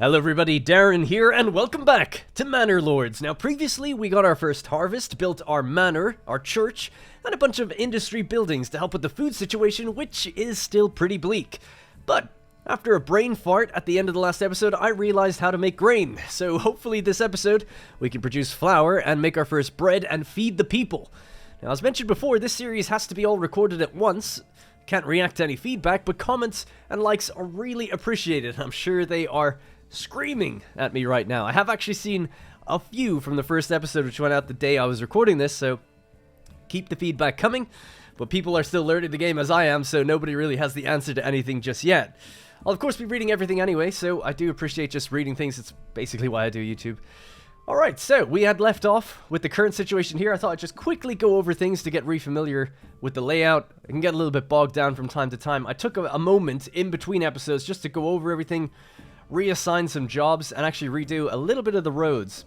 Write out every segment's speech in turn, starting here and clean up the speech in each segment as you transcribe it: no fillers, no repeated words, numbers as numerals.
Hello everybody, Darren here, and welcome back to Manor Lords. Now previously we got our first harvest, built our manor, our church, and a bunch of industry buildings to help with the food situation, which is still pretty bleak. But after a brain fart at the end of the last episode, I realized how to make grain. So hopefully this episode we can produce flour and make our first bread and feed the people. Now as mentioned before, this series has to be all recorded at once. Can't react to any feedback, but comments and likes are really appreciated. I'm sure they are screaming at me right now. I have actually seen a few from the first episode, which went out the day I was recording this, so keep the feedback coming. But people are still learning the game as I am, so nobody really has the answer to anything just yet. I'll of course be reading everything anyway, so I do appreciate just reading things. It's basically why I do YouTube. Alright, so we had left off with the current situation here. I thought I'd just quickly go over things to get re-familiar with the layout. I can get a little bit bogged down from time to time. I took a moment in between episodes just to go over everything, reassign some jobs, and actually redo a little bit of the roads.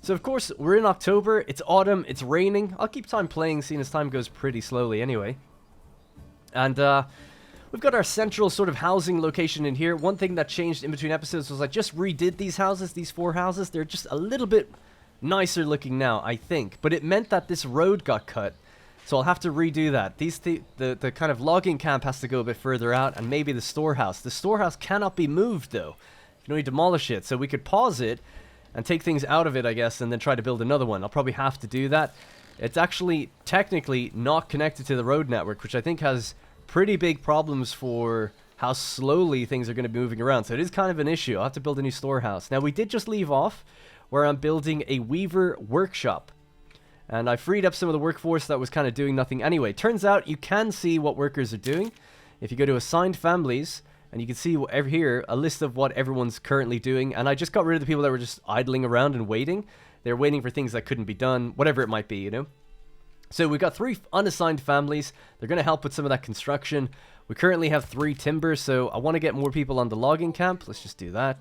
So of course, we're in October, it's autumn, it's raining. I'll keep time playing, seeing as time goes pretty slowly anyway. And we've got our central sort of housing location in here. One thing that changed in between episodes was I just redid these houses, these 4 houses. They're just a little bit nicer looking now, I think. But it meant that this road got cut, so I'll have to redo that. The kind of logging camp has to go a bit further out, and maybe the storehouse. The storehouse cannot be moved, though. You know, you demolish it, so we could pause it and take things out of it, I guess, and then try to build another one. I'll probably have to do that. It's actually technically not connected to the road network, which I think has pretty big problems for how slowly things are going to be moving around. So it is kind of an issue. I'll have to build a new storehouse. Now, we did just leave off where I'm building a weaver workshop. And I freed up some of the workforce that was kind of doing nothing anyway. Turns out you can see what workers are doing. If you go to assigned families, and you can see over here a list of what everyone's currently doing. And I just got rid of the people that were just idling around and waiting. They're waiting for things that couldn't be done, whatever it might be, you know. So we've got 3 unassigned families. They're going to help with some of that construction. We currently have 3 timber, so I want to get more people on the logging camp. Let's just do that.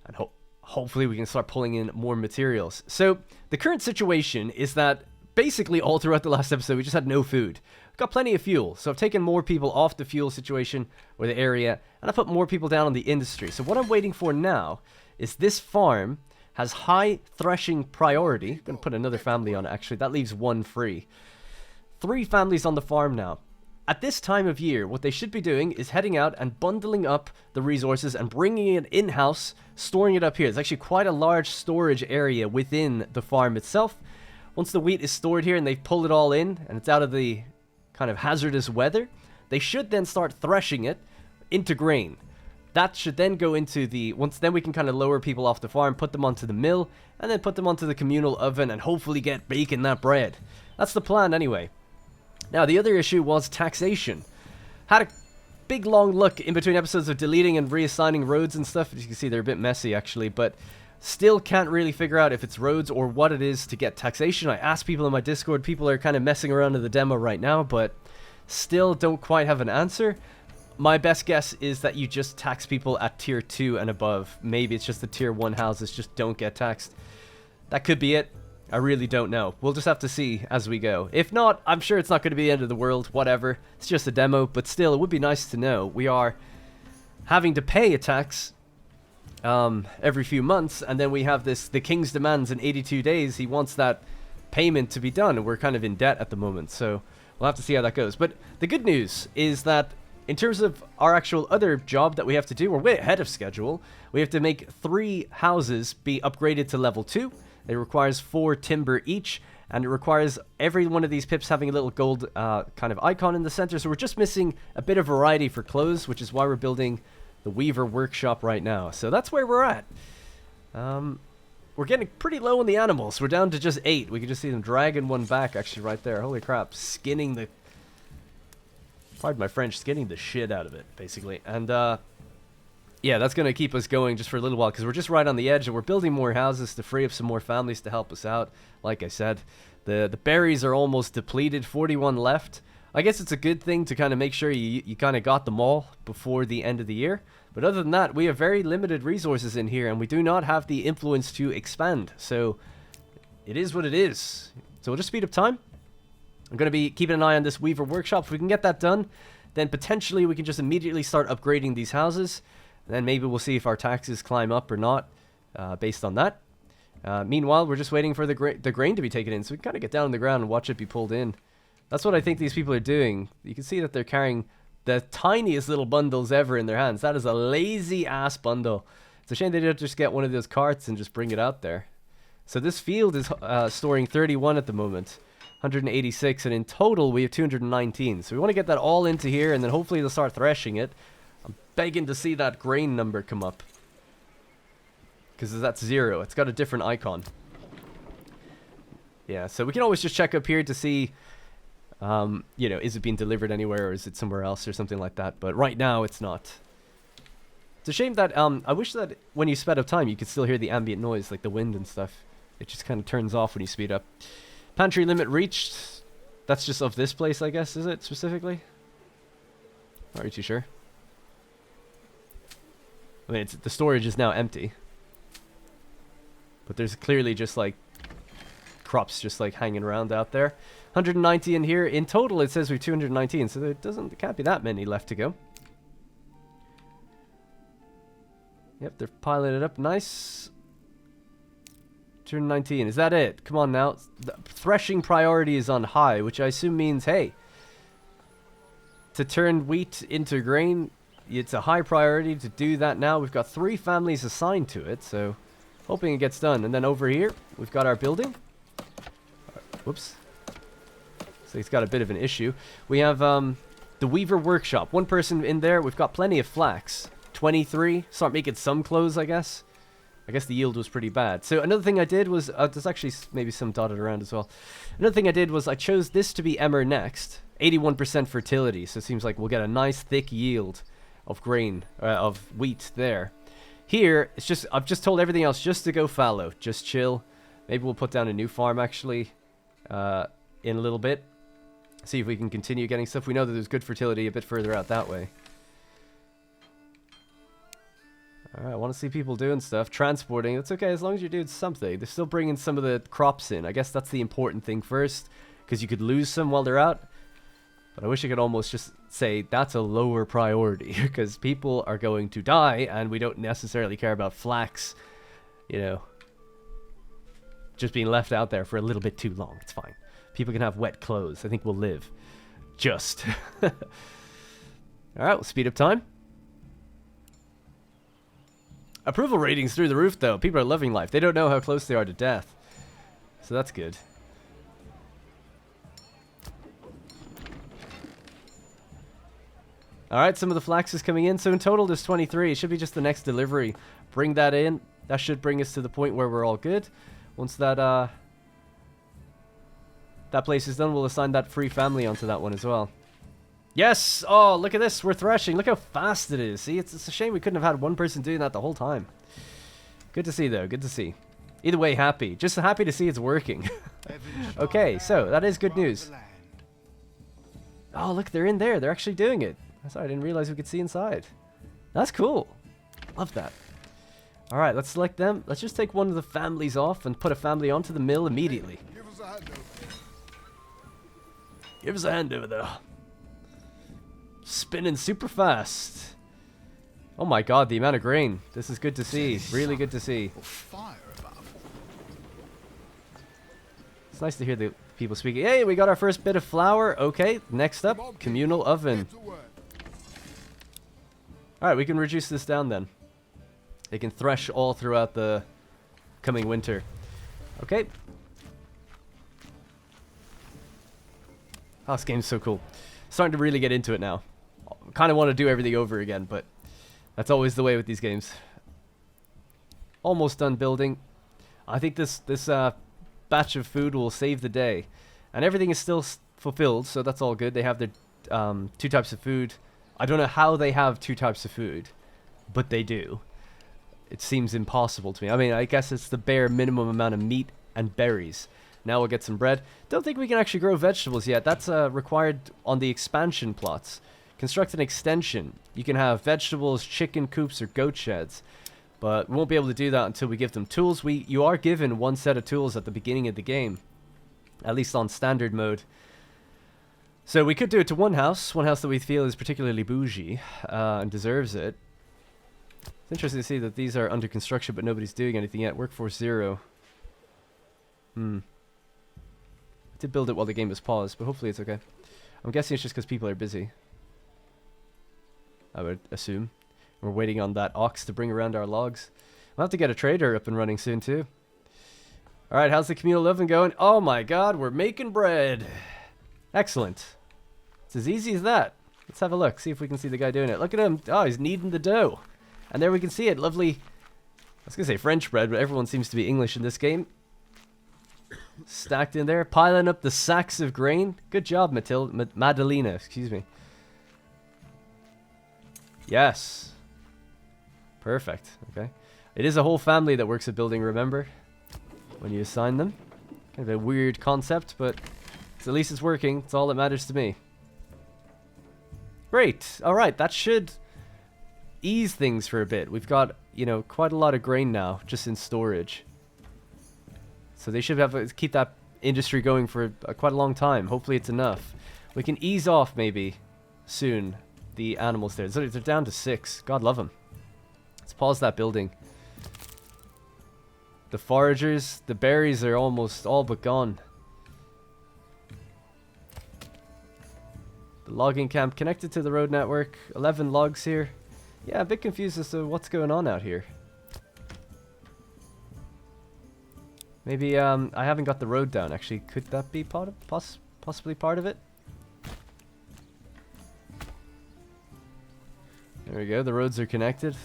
And hopefully we can start pulling in more materials. So the current situation is that basically all throughout the last episode we just had no food. We've got plenty of fuel, so I've taken more people off the fuel situation or the area, and I put more people down on the industry. So what I'm waiting for now is this farm has high threshing priority. I'm going to put another family on it, actually. That leaves 1 free. 3 families on the farm now. At this time of year, what they should be doing is heading out and bundling up the resources and bringing it in-house, storing it up here. It's actually quite a large storage area within the farm itself. Once the wheat is stored here and they've pulled it all in and it's out of the kind of hazardous weather, they should then start threshing it into grain. That should then go into the... then we can kind of lower people off the farm, put them onto the mill, and then put them onto the communal oven and hopefully get baking that bread. That's the plan anyway. Now, the other issue was taxation. Had a big long look in between episodes of deleting and reassigning roads and stuff. As you can see, they're a bit messy actually, but still can't really figure out if it's roads or what it is to get taxation. I asked people in my Discord. People are kind of messing around in the demo right now, but still don't quite have an answer. My best guess is that you just tax people at tier 2 and above. Maybe it's just the tier 1 houses just don't get taxed. That could be it. I really don't know. We'll just have to see as we go. If not, I'm sure it's not going to be the end of the world. Whatever. It's just a demo, but still, it would be nice to know. We are having to pay a tax every few months, and then we have the king's demands in 82 days. He wants that payment to be done, and we're kind of in debt at the moment, so we'll have to see how that goes. But the good news is that in terms of our actual other job that we have to do, we're way ahead of schedule. We have to make 3 houses be upgraded to level 2. It requires 4 timber each, and it requires every one of these pips having a little gold kind of icon in the center. So we're just missing a bit of variety for clothes, which is why we're building the Weaver Workshop right now. So that's where we're at. We're getting pretty low on the animals. We're down to just 8. We can just see them dragging one back actually right there. Holy crap. Skinning the... Pardon my French. Skinning the shit out of it, basically. And, yeah, that's going to keep us going just for a little while because we're just right on the edge and we're building more houses to free up some more families to help us out. Like I said, the berries are almost depleted. 41 left. I guess it's a good thing to kind of make sure you kind of got them all before the end of the year. But other than that, we have very limited resources in here, and we do not have the influence to expand. So it is what it is. So we'll just speed up time. I'm going to be keeping an eye on this Weaver Workshop. If we can get that done, then potentially we can just immediately start upgrading these houses. And then maybe we'll see if our taxes climb up or not, based on that. Meanwhile, we're just waiting for the grain to be taken in, so we can kind of get down on the ground and watch it be pulled in. That's what I think these people are doing. You can see that they're carrying the tiniest little bundles ever in their hands. That is a lazy-ass bundle. It's a shame they didn't just get one of those carts and just bring it out there. So this field is storing 31 at the moment. 186, and in total we have 219. So we want to get that all into here, and then hopefully they'll start threshing it. I'm begging to see that grain number come up, because that's 0. It's got a different icon. Yeah, so we can always just check up here to see, you know, is it being delivered anywhere, or is it somewhere else, or something like that. But right now it's not. It's a shame that, I wish that when you sped up time you could still hear the ambient noise, like the wind and stuff. It just kind of turns off when you speed up. Pantry limit reached. That's just of this place, I guess, is it, specifically? Not really too sure. I mean, the storage is now empty. But there's clearly just, like, crops just, like, hanging around out there. 190 in here. In total, it says we have 219, so there can't be that many left to go. Yep, they're piling it up. Nice. 219. Is that it? Come on now. The threshing priority is on high, which I assume means, hey, to turn wheat into grain, it's a high priority to do that now. We've got 3 families assigned to it, so hoping it gets done. And then over here, we've got our building. Whoops. So it's got a bit of an issue. We have the Weaver Workshop. 1 person in there. We've got plenty of flax. 23. Start making some clothes, I guess. I guess the yield was pretty bad. So another thing I did was, there's actually maybe some dotted around as well. Another thing I did was I chose this to be emmer next. 81% fertility, so it seems like we'll get a nice thick yield of grain, of wheat there. Here, it's just, I've just told everything else just to go fallow, just chill. Maybe we'll put down a new farm actually in a little bit. See if we can continue getting stuff. We know that there's good fertility a bit further out that way. Alright, I want to see people doing stuff. Transporting, that's okay as long as you're doing something. They're still bringing some of the crops in. I guess that's the important thing first, because you could lose some while they're out. But I wish I could almost just say that's a lower priority, because people are going to die, and we don't necessarily care about flax, you know, just being left out there for a little bit too long. It's fine. People can have wet clothes. I think we'll live. Just. Alright, we'll speed up time. Approval ratings through the roof, though. People are loving life. They don't know how close they are to death. So that's good. Alright, some of the flax is coming in. So in total, there's 23. It should be just the next delivery. Bring that in. That should bring us to the point where we're all good. Once that, that place is done, we'll assign that free family onto that one as well. Yes! Oh, look at this. We're threshing. Look how fast it is. See, it's a shame we couldn't have had one person doing that the whole time. Good to see, though. Good to see. Either way, happy. Just happy to see it's working. Okay, so that is good news. Oh, look, they're in there. They're actually doing it. Sorry, I didn't realize we could see inside. That's cool. Love that. All right, let's select them. Let's just take one of the families off and put a family onto the mill immediately. Give us a hand over. Give us a hand over there. Spinning super fast. Oh my god, the amount of grain. This is good to see. Really good to see. Fire above. It's nice to hear the people speaking. Hey, we got our first bit of flour. Okay, next up, Communal Oven. Alright, we can reduce this down then. They can thresh all throughout the coming winter. Okay. Oh, this game's so cool. Starting to really get into it now. Kind of want to do everything over again, but that's always the way with these games. Almost done building. I think this batch of food will save the day. And everything is still fulfilled, so that's all good. They have their 2 types of food. I don't know how they have 2 types of food, but they do. It seems impossible to me. I mean, I guess it's the bare minimum amount of meat and berries. Now we'll get some bread. Don't think we can actually grow vegetables yet. That's required on the expansion plots. Construct an extension. You can have vegetables, chicken coops, or goat sheds. But we won't be able to do that until we give them tools. You are given 1 set of tools at the beginning of the game. At least on standard mode. So we could do it to one house that we feel is particularly bougie and deserves it. It's interesting to see that these are under construction, but nobody's doing anything yet. Workforce 0. I did build it while the game was paused, but hopefully it's okay. I'm guessing it's just because people are busy. I would assume. We're waiting on that ox to bring around our logs. We'll have to get a trader up and running soon too. Alright, how's the communal oven going? Oh my god, we're making bread. Excellent. It's as easy as that. Let's have a look, see if we can see the guy doing it. Look at him. Oh, he's kneading the dough. And there we can see it. Lovely. I was going to say French bread, but everyone seems to be English in this game. Stacked in there. Piling up the sacks of grain. Good job, Madalena. Excuse me. Yes. Perfect. Okay. It is a whole family that works at building, remember? When you assign them. Kind of a weird concept, but at least it's working. It's all that matters to me. Great. Alright, that should ease things for a bit. We've got, you know, quite a lot of grain now, just in storage. So they should have keep that industry going for quite a long time. Hopefully it's enough. We can ease off, maybe, soon, the animals there. So they're down to 6. God love them. Let's pause that building. The foragers, the berries are almost all but gone. The logging camp connected to the road network. 11 logs here. Yeah, a bit confused as to what's going on out here. Maybe I haven't got the road down. Actually, could that be part of, possibly part of it? There we go. The roads are connected.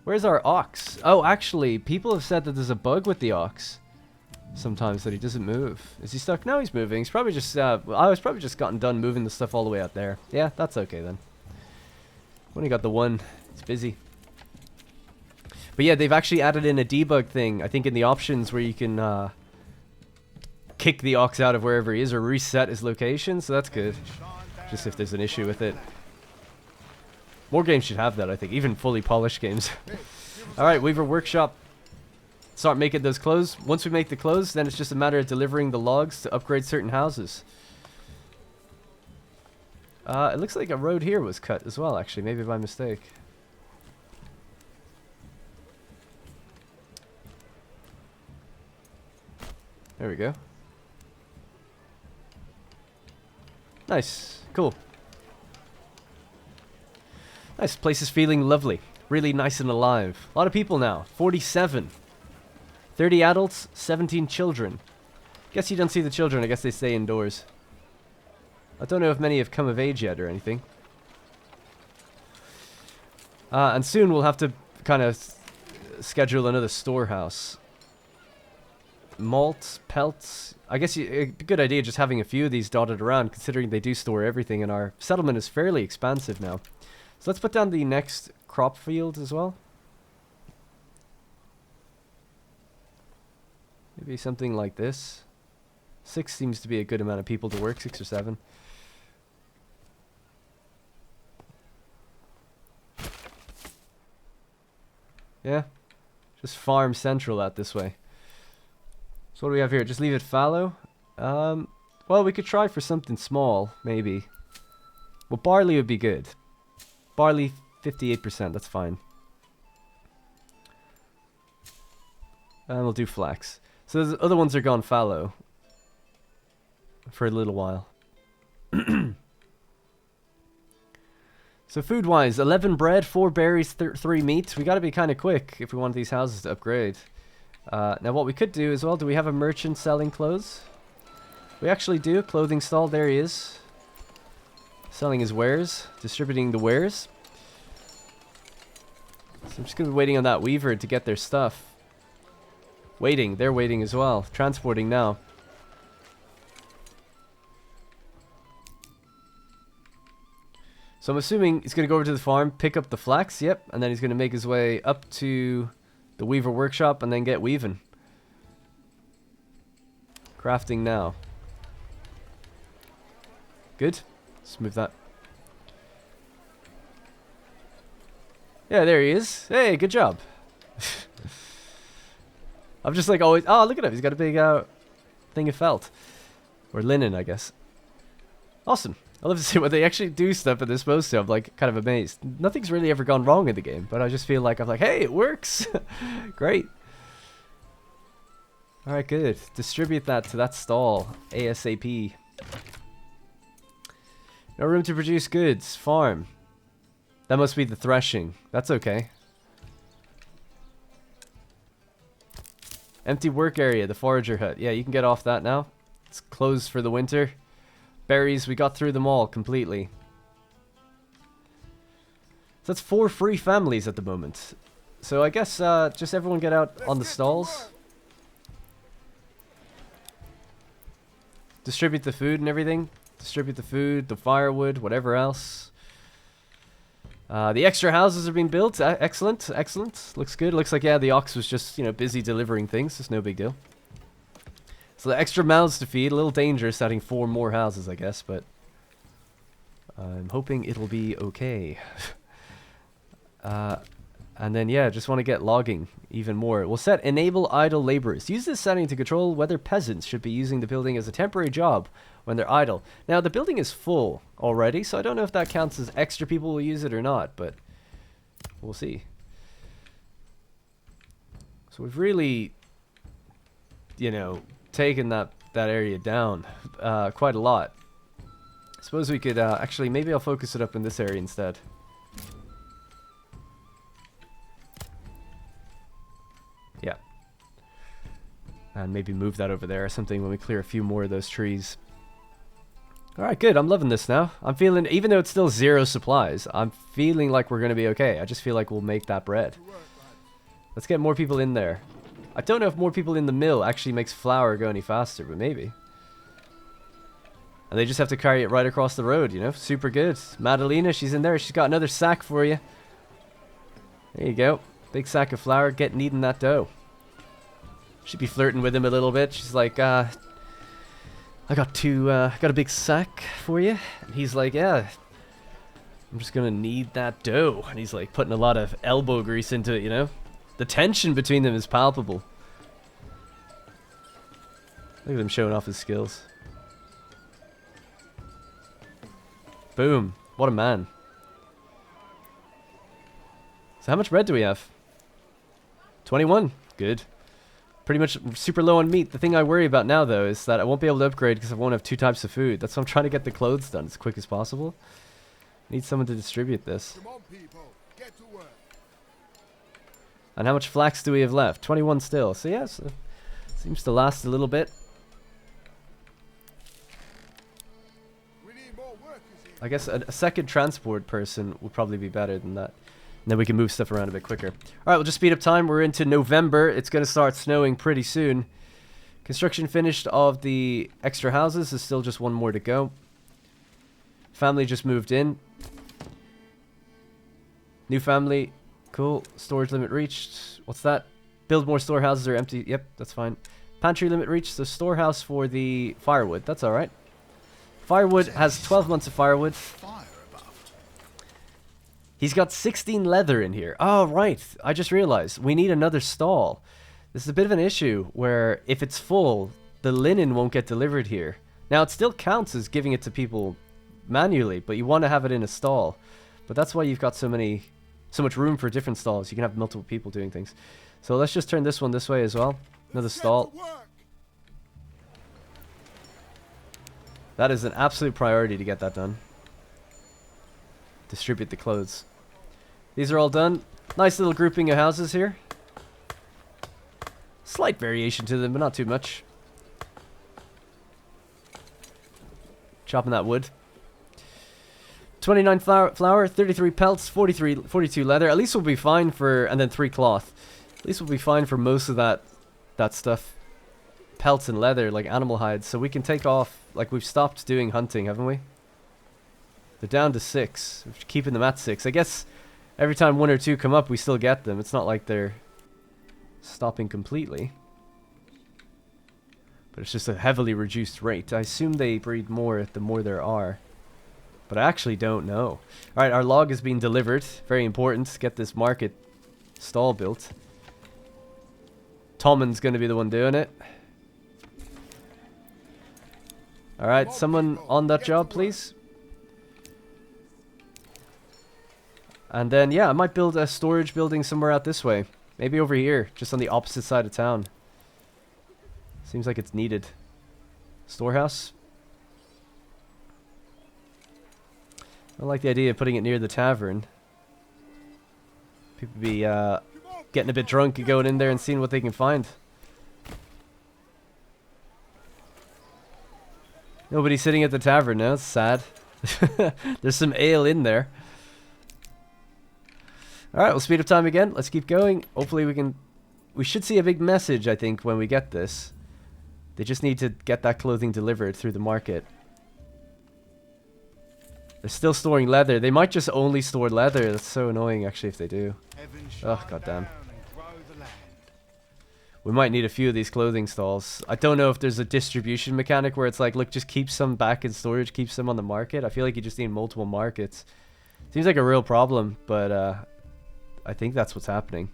Where's our ox? Oh, actually, people have said that there's a bug with the ox. Sometimes that he doesn't move. Is he stuck? No, he's moving. He's probably just, I was probably just gotten done moving the stuff all the way out there. Yeah, that's okay then. Only got the one. It's busy. But yeah, they've actually added in a debug thing, I think in the options where you can kick the ox out of wherever he is or reset his location, so that's good. Just if there's an issue with it. More games should have that, I think, even fully polished games. Alright, Weaver Workshop. Start making those clothes. Once we make the clothes, then it's just a matter of delivering the logs to upgrade certain houses. It looks like a road here was cut as well, actually, maybe by mistake. There we go. Nice. Cool. Nice. Place is feeling lovely. Really nice and alive. A lot of people now. 47. 30 adults, 17 children. Guess you don't see the children. I guess they stay indoors. I don't know if many have come of age yet or anything. And soon we'll have to kind of schedule another storehouse. Malt, pelts. I guess a good idea just having a few of these dotted around, considering they do store everything, and our settlement is fairly expansive now. So let's put down the next crop field as well. Maybe something like this. 6 seems to be a good amount of people to work, 6 or 7. Yeah, just farm central out this way. So what do we have here? Just leave it fallow? Well, we could try for something small, maybe. Well, barley would be good. Barley, 58%, that's fine. And we'll do flax. So the other ones are gone fallow. For a little while. So food-wise, 11 bread, 4 berries, 3 meat. We gotta be kind of quick if we want these houses to upgrade. Now what we could do as well, do we have a merchant selling clothes? We actually do. Clothing stall, there he is. Selling his wares, distributing the wares. So I'm just gonna be waiting on that weaver to get their stuff. Waiting, they're waiting as well. Transporting now. So I'm assuming he's gonna go over to the farm, pick up the flax, yep, and then he's gonna make his way up to the weaver workshop and then get weaving. Crafting now. Good. Let's move that. Yeah, there he is. Hey, good job. I'm just like always. Oh, look at him. He's got a big thing of felt. Or linen, I guess. Awesome. I love to see when they actually do stuff that they're supposed to. I'm like kind of amazed. Nothing's really ever gone wrong in the game, but I just feel like I'm like, hey, it works. Great. Alright, good. Distribute that to that stall ASAP. No room to produce goods. Farm. That must be the threshing. That's okay. Empty work area, the forager hut. Yeah, you can get off that now. It's closed for the winter. Berries, we got through them all completely. So that's 4 free families at the moment. So I guess just everyone get out on the stalls. Distribute the food and everything. Distribute the food, the firewood, whatever else. The extra houses are being built. Excellent, excellent. Looks good. Looks like, yeah, the ox was just, you know, busy delivering things. It's no big deal. So the extra mouths to feed. A little dangerous adding 4 more houses, I guess, but I'm hoping it'll be okay. And then, yeah, just want to get logging even more. We'll set enable idle laborers. Use this setting to control whether peasants should be using the building as a temporary job when they're idle. Now, the building is full already, so I don't know if that counts as extra people will use it or not, but we'll see. So we've really, you know, taken that area down quite a lot. I suppose we could, actually, maybe I'll focus it up in this area instead. Yeah. And maybe move that over there or something when we clear a few more of those trees. Alright, good. I'm loving this now. I'm feeling, even though it's still 0 supplies, I'm feeling like we're going to be okay. I just feel like we'll make that bread. Let's get more people in there. I don't know if more people in the mill actually makes flour go any faster, but maybe. And they just have to carry it right across the road, you know? Super good. Madalena, she's in there. She's got another sack for you. There you go. Big sack of flour. Get kneading that dough. She'd be flirting with him a little bit. She's like, I got a big sack for you. And he's like, yeah, I'm just gonna knead that dough. And he's like putting a lot of elbow grease into it, you know? The tension between them is palpable. Look at him showing off his skills. Boom. What a man. So how much bread do we have? 21. Good. Pretty much super low on meat. The thing I worry about now, though, is that I won't be able to upgrade because I won't have 2 types of food. That's why I'm trying to get the clothes done as quick as possible. Need someone to distribute this. Come on, people. Get to work. And how much flax do we have left? 21 still. So yes, seems to last a little bit. We need more workers here. I guess a second transport person would probably be better than that. And then we can move stuff around a bit quicker. Alright, we'll just speed up time. We're into November. It's going to start snowing pretty soon. Construction finished of the extra houses. There's still just one more to go. Family just moved in. New family. Cool. Storage limit reached. What's that? Build more storehouses are empty. Yep, that's fine. Pantry limit reached. So storehouse for the firewood. That's alright. Firewood has 12 months of firewood. Fire above. He's got 16 leather in here. Oh, right. I just realized. We need another stall. This is a bit of an issue where if it's full, the linen won't get delivered here. Now, it still counts as giving it to people manually, but you want to have it in a stall. But that's why you've got so much room for different stalls. You can have multiple people doing things. So let's just turn this one this way as well. Another stall. That is an absolute priority to get that done. Distribute the clothes. These are all done. Nice little grouping of houses here. Slight variation to them, but not too much. Chopping that wood. 29 flour, 33 pelts, 42 leather. At least we'll be fine for, and then 3 cloth. At least we'll be fine for most of that stuff. Pelts and leather, like animal hides. So we can take off, like we've stopped doing hunting, haven't we? They're down to 6. We're keeping them at 6. I guess every time 1 or 2 come up, we still get them. It's not like they're stopping completely. But it's just a heavily reduced rate. I assume they breed more the more there are. But I actually don't know. Alright, our log is being delivered. Very important to get this market stall built. Tommen's going to be the one doing it. Alright, someone on that job, please. And then, yeah, I might build a storage building somewhere out this way. Maybe over here, just on the opposite side of town. Seems like it's needed. Storehouse. I like the idea of putting it near the tavern. People be getting a bit drunk and going in there and seeing what they can find. Nobody's sitting at the tavern now. It's sad. There's some ale in there. Alright, we'll speed up time again. Let's keep going. Hopefully we can... We should see a big message, I think, when we get this. They just need to get that clothing delivered through the market. They're still storing leather. They might just only store leather. That's so annoying, actually, if they do. Oh, goddamn. We might need a few of these clothing stalls. I don't know if there's a distribution mechanic where it's like, look, just keep some back in storage, keep some on the market. I feel like you just need multiple markets. Seems like a real problem, but I think that's what's happening.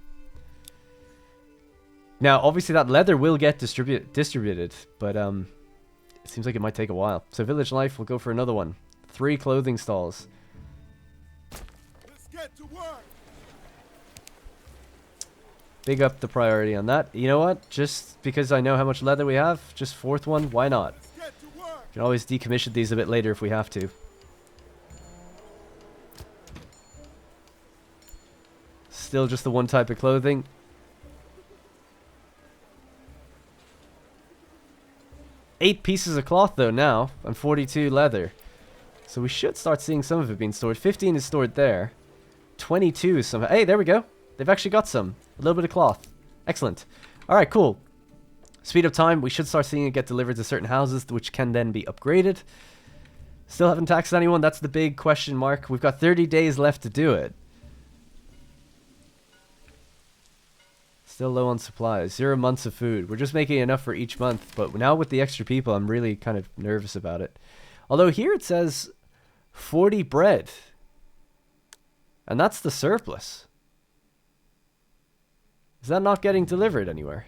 Now, obviously that leather will get distributed, but it seems like it might take a while. So Village Life will go for another one. 3 clothing stalls. Let's get to work. Big up the priority on that. You know what? Just because I know how much leather we have, just 4th one, why not? Let's get to work. We can always decommission these a bit later if we have to. Still just the one type of clothing. Eight pieces of cloth though now, and 42 leather. So we should start seeing some of it being stored. 15 is stored there. 22 is some... Hey, there we go. They've actually got some. A little bit of cloth. Excellent. Alright, cool. Speed up time. We should start seeing it get delivered to certain houses, which can then be upgraded. Still haven't taxed anyone. That's the big question mark. We've got 30 days left to do it. Still low on supplies. 0 months of food. We're just making enough for each month. But now with the extra people, I'm really kind of nervous about it. Although here it says 40 bread. And that's the surplus. Is that not getting delivered anywhere?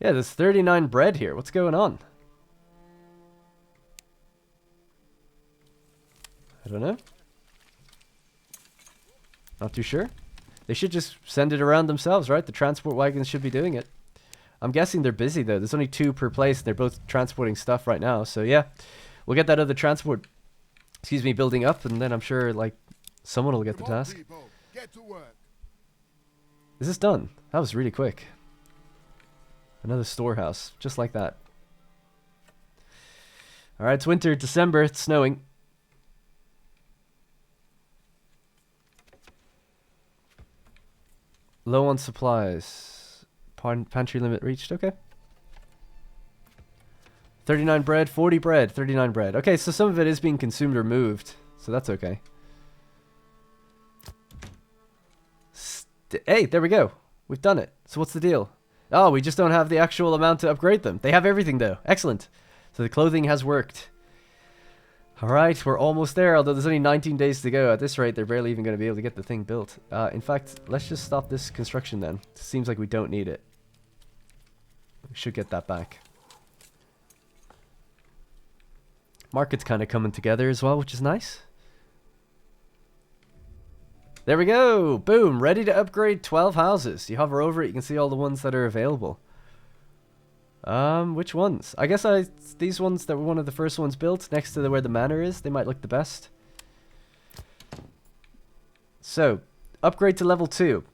Yeah, there's 39 bread here. What's going on? I don't know. Not too sure. They should just send it around themselves, right? The transport wagons should be doing it. I'm guessing they're busy, though. There's only 2 per place. They're both transporting stuff right now. So, yeah. We'll get that other transport, building up. And then I'm sure, like, someone will get the task. People, get to work. Is this done? That was really quick. Another storehouse. Just like that. Alright, it's winter. December. It's snowing. Low on supplies. Pantry limit reached. Okay. 39 bread, 40 bread, 39 bread. Okay, so some of it is being consumed or moved. So that's okay. Hey, there we go. We've done it. So what's the deal? Oh, we just don't have the actual amount to upgrade them. They have everything, though. Excellent. So the clothing has worked. Alright, we're almost there, although there's only 19 days to go. At this rate, they're barely even going to be able to get the thing built. In fact, let's just stop this construction then. It seems like we don't need it. We should get that back. Market's kind of coming together as well, which is nice. There we go! Boom! Ready to upgrade 12 houses. You hover over it, you can see all the ones that are available. Which ones? I guess these ones that were one of the first ones built next to where the manor is, they might look the best. So, upgrade to level 2.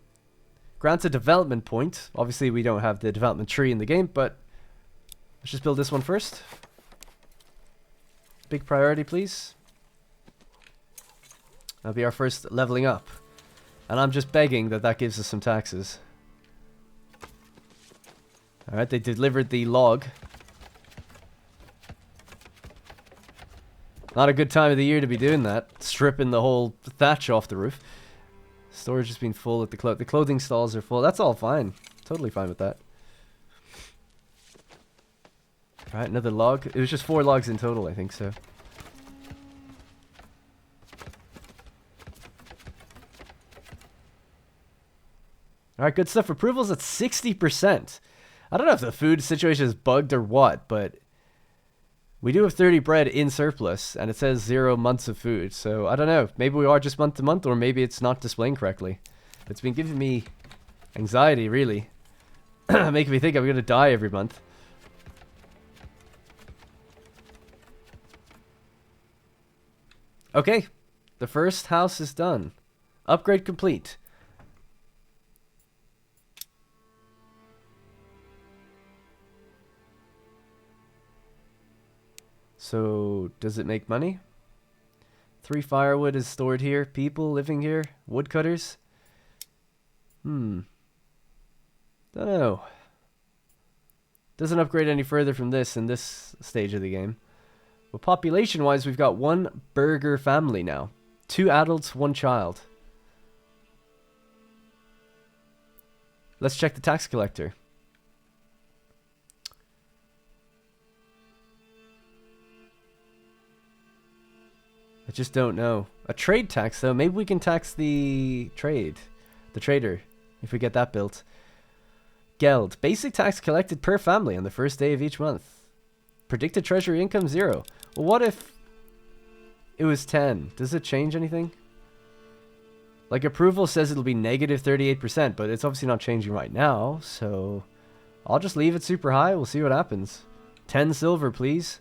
Grants a development point. Obviously, we don't have the development tree in the game, but let's just build this one first. Big priority, please. That'll be our first leveling up. And I'm just begging that that gives us some taxes. Alright, they delivered the log. Not a good time of the year to be doing that. Stripping the whole thatch off the roof. Storage has been full at the clothing stalls are full. That's all fine. Totally fine with that. Alright, another log. It was just 4 logs in total, I think so. Alright, good stuff. Approval's at 60%. I don't know if the food situation is bugged or what, but we do have 30 bread in surplus, and it says 0 months of food. So I don't know. Maybe we are just month to month, or maybe it's not displaying correctly. It's been giving me anxiety, really. Making me think I'm going to die every month. Okay. The first house is done. Upgrade complete. So, does it make money? 3 firewood is stored here. People living here. Woodcutters. Don't know. Doesn't upgrade any further from this in this stage of the game. But population-wise, we've got 1 burger family now. 2 adults, 1 child. Let's check the tax collector. I just don't know. A trade tax, though. Maybe we can tax the trader, if we get that built. Geld. Basic tax collected per family on the first day of each month. Predicted treasury income 0. Well, what if it was 10? Does it change anything? Like, approval says it'll be negative 38%, but it's obviously not changing right now, so I'll just leave it super high. We'll see what happens. 10 silver, please.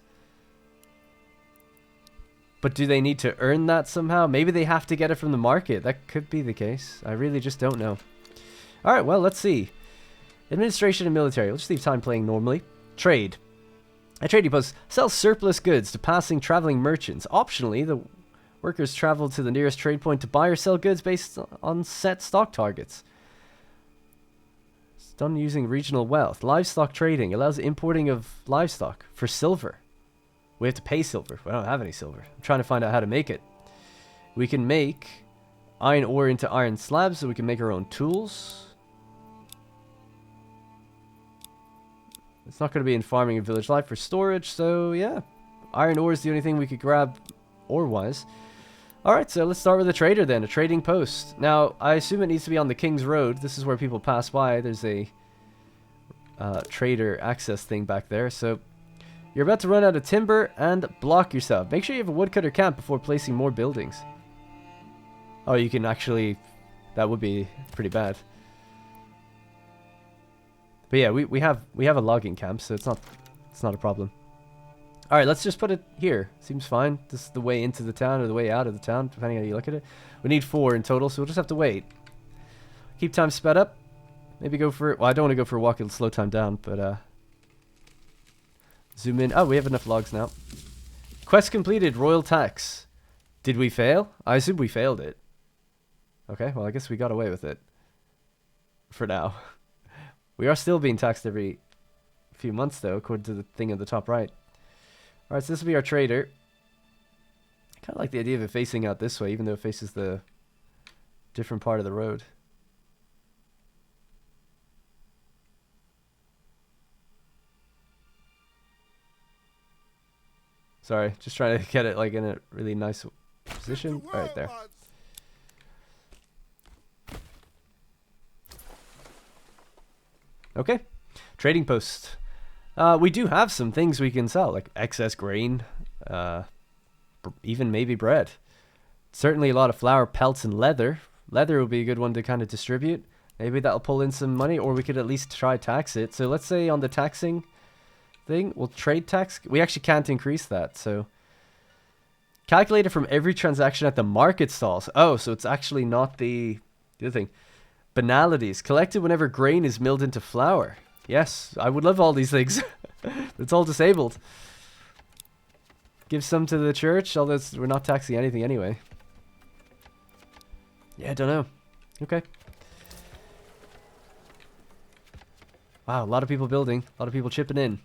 But do they need to earn that somehow? Maybe they have to get it from the market. That could be the case. I really just don't know. Alright, well, let's see. Administration and military. We'll just leave time playing normally. Trade. A trading post sells surplus goods to passing traveling merchants. Optionally, the workers travel to the nearest trade point to buy or sell goods based on set stock targets. It's done using regional wealth. Livestock trading allows importing of livestock for silver. We have to pay silver. We don't have any silver. I'm trying to find out how to make it. We can make iron ore into iron slabs so we can make our own tools. It's not going to be in farming and village life for storage, so yeah. Iron ore is the only thing we could grab ore-wise. Alright, so let's start with a trader then, a trading post. Now, I assume it needs to be on the King's Road. This is where people pass by. There's a trader access thing back there, so you're about to run out of timber and block yourself. Make sure you have a woodcutter camp before placing more buildings. Oh, you can actually... That would be pretty bad. But yeah, we have a logging camp, so it's not a problem. Alright, let's just put it here. Seems fine. This is the way into the town or the way out of the town, depending on how you look at it. We need 4 in total, so we'll just have to wait. Keep time sped up. Maybe go for... Well, I don't want to go for a walk. It'll slow time down, but... Zoom in. Oh, we have enough logs now. Quest completed. Royal tax. Did we fail? I assume we failed it. Okay, well, I guess we got away with it. For now. We are still being taxed every few months, though, according to the thing at the top right. Alright, so this will be our trader. I kind of like the idea of it facing out this way, even though it faces the different part of the road. Sorry, just trying to get it like in a really nice position. Right there. Okay, trading post. We do have some things we can sell, like excess grain, even maybe bread. Certainly a lot of flour, pelts, and leather. Leather would be a good one to kind of distribute. Maybe that'll pull in some money, or we could at least try tax it. So let's say on the taxing thing, we'll trade tax. We actually can't increase that, so... Calculated from every transaction at the market stalls. Oh, so it's actually not the other thing. Banalities. Collected whenever grain is milled into flour. Yes, I would love all these things. It's all disabled. Give some to the church, although we're not taxing anything anyway. Yeah, I don't know. Okay. Wow, a lot of people building. A lot of people chipping in.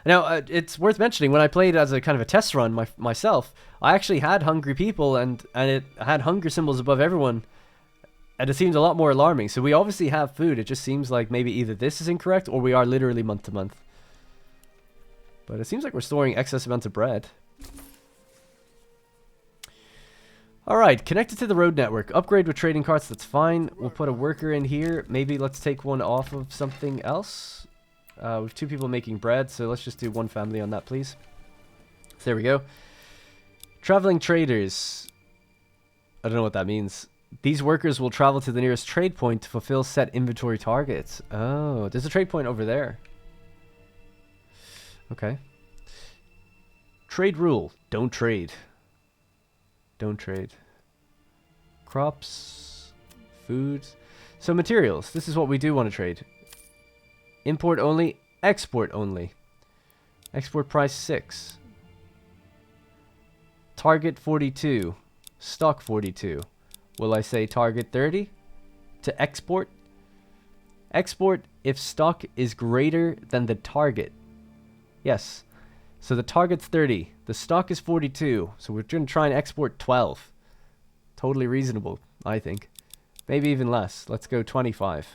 Now, it's worth mentioning, when I played as a kind of a test run myself, I actually had hungry people, and it had hunger symbols above everyone. And it seems a lot more alarming. So we obviously have food. It just seems like maybe either this is incorrect or we are literally month to month. But it seems like we're storing excess amounts of bread. Alright, connected to the road network. Upgrade with trading carts, that's fine. We'll put a worker in here. Maybe let's take one off of something else. We have 2 people making bread, so let's just do 1 family on that, please. So there we go. Traveling traders. I don't know what that means. These workers will travel to the nearest trade point to fulfill set inventory targets. Oh, there's a trade point over there. Okay. Trade rule. Don't trade. Don't trade. Crops. Food. So materials. This is what we do want to trade. Import only. Export only. Export price 6. Target 42. Stock 42. Will I say target 30? To export? Export if stock is greater than the target. Yes. So the target's 30. The stock is 42. So we're going to try and export 12. Totally reasonable, I think. Maybe even less. Let's go 25.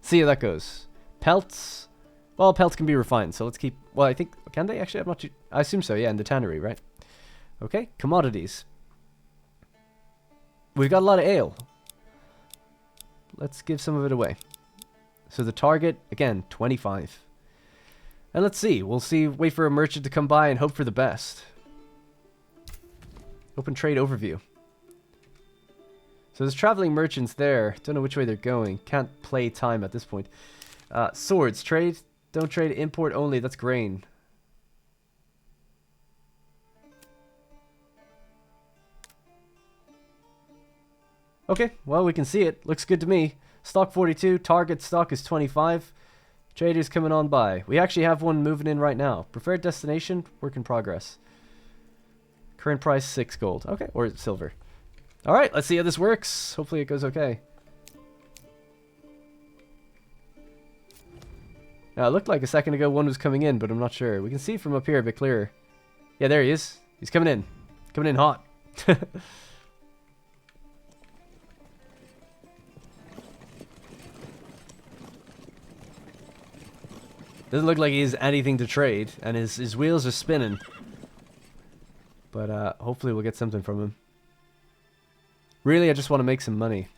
See how that goes. Pelts. Well, pelts can be refined. So let's keep... Well, I think... Can they actually? I'm not too... I assume so, yeah, in the tannery, right? Okay. Commodities. We've got a lot of ale. Let's give some of it away. So the target, again, 25. And let's see. We'll see. Wait for a merchant to come by and hope for the best. Open trade overview. So there's traveling merchants there. Don't know which way they're going. Can't play time at this point. Swords. Trade. Don't trade. Import only. That's grain. Okay, well, we can see it. Looks good to me. Stock 42, target stock is 25. Traders coming on by. We actually have one moving in right now. Preferred destination, work in progress. Current price, 6 gold. Okay, or silver. Alright, let's see how this works. Hopefully it goes okay. Now, it looked like a second ago one was coming in, but I'm not sure. We can see from up here a bit clearer. Yeah, there he is. He's coming in. Coming in hot. Doesn't look like he has anything to trade, and his wheels are spinning. But hopefully we'll get something from him. Really, I just want to make some money.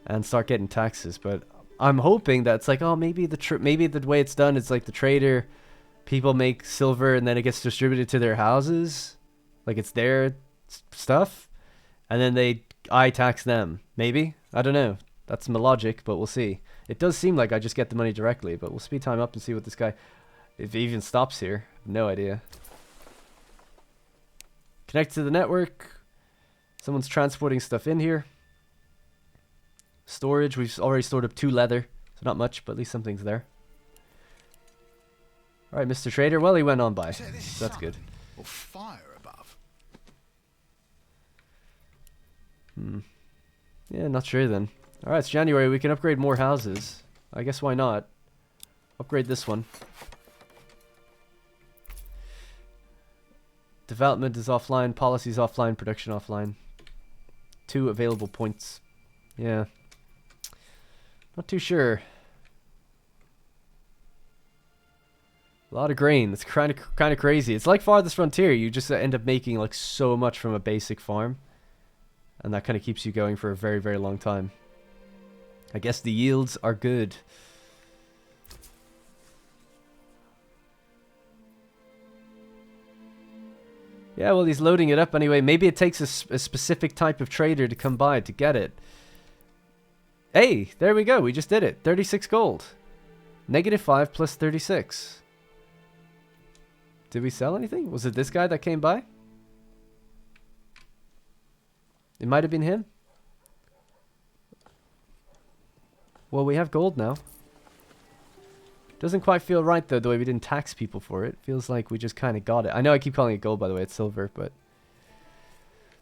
And start getting taxes, but I'm hoping that it's like, oh, maybe the way it's done is like the trader, people make silver and then it gets distributed to their houses. Like it's their stuff. And then I tax them. Maybe? I don't know. That's my logic, but we'll see. It does seem like I just get the money directly, but we'll speed time up and see what this guy, if he even stops here. No idea. Connect to the network. Someone's transporting stuff in here. Storage, we've already stored up 2 leather. So not much, but at least something's there. Alright, Mr. Trader. Well, he went on by. So that's good. Or fire above. Yeah, not sure then. Alright, it's January. We can upgrade more houses. I guess why not? Upgrade this one. Development is offline. Policy is offline. Production offline. 2 available points. Yeah. Not too sure. A lot of grain. It's kind of crazy. It's like Farthest Frontier. You just end up making like so much from a basic farm. And that kind of keeps you going for a very, very long time. I guess the yields are good. Yeah, well, he's loading it up anyway. Maybe it takes a specific type of trader to come by to get it. Hey, there we go. We just did it. 36 gold. -5 plus 36. Did we sell anything? Was it this guy that came by? It might have been him. Well, we have gold now. Doesn't quite feel right, though, the way we didn't tax people for it. Feels like we just kind of got it. I know I keep calling it gold, by the way. It's silver, but...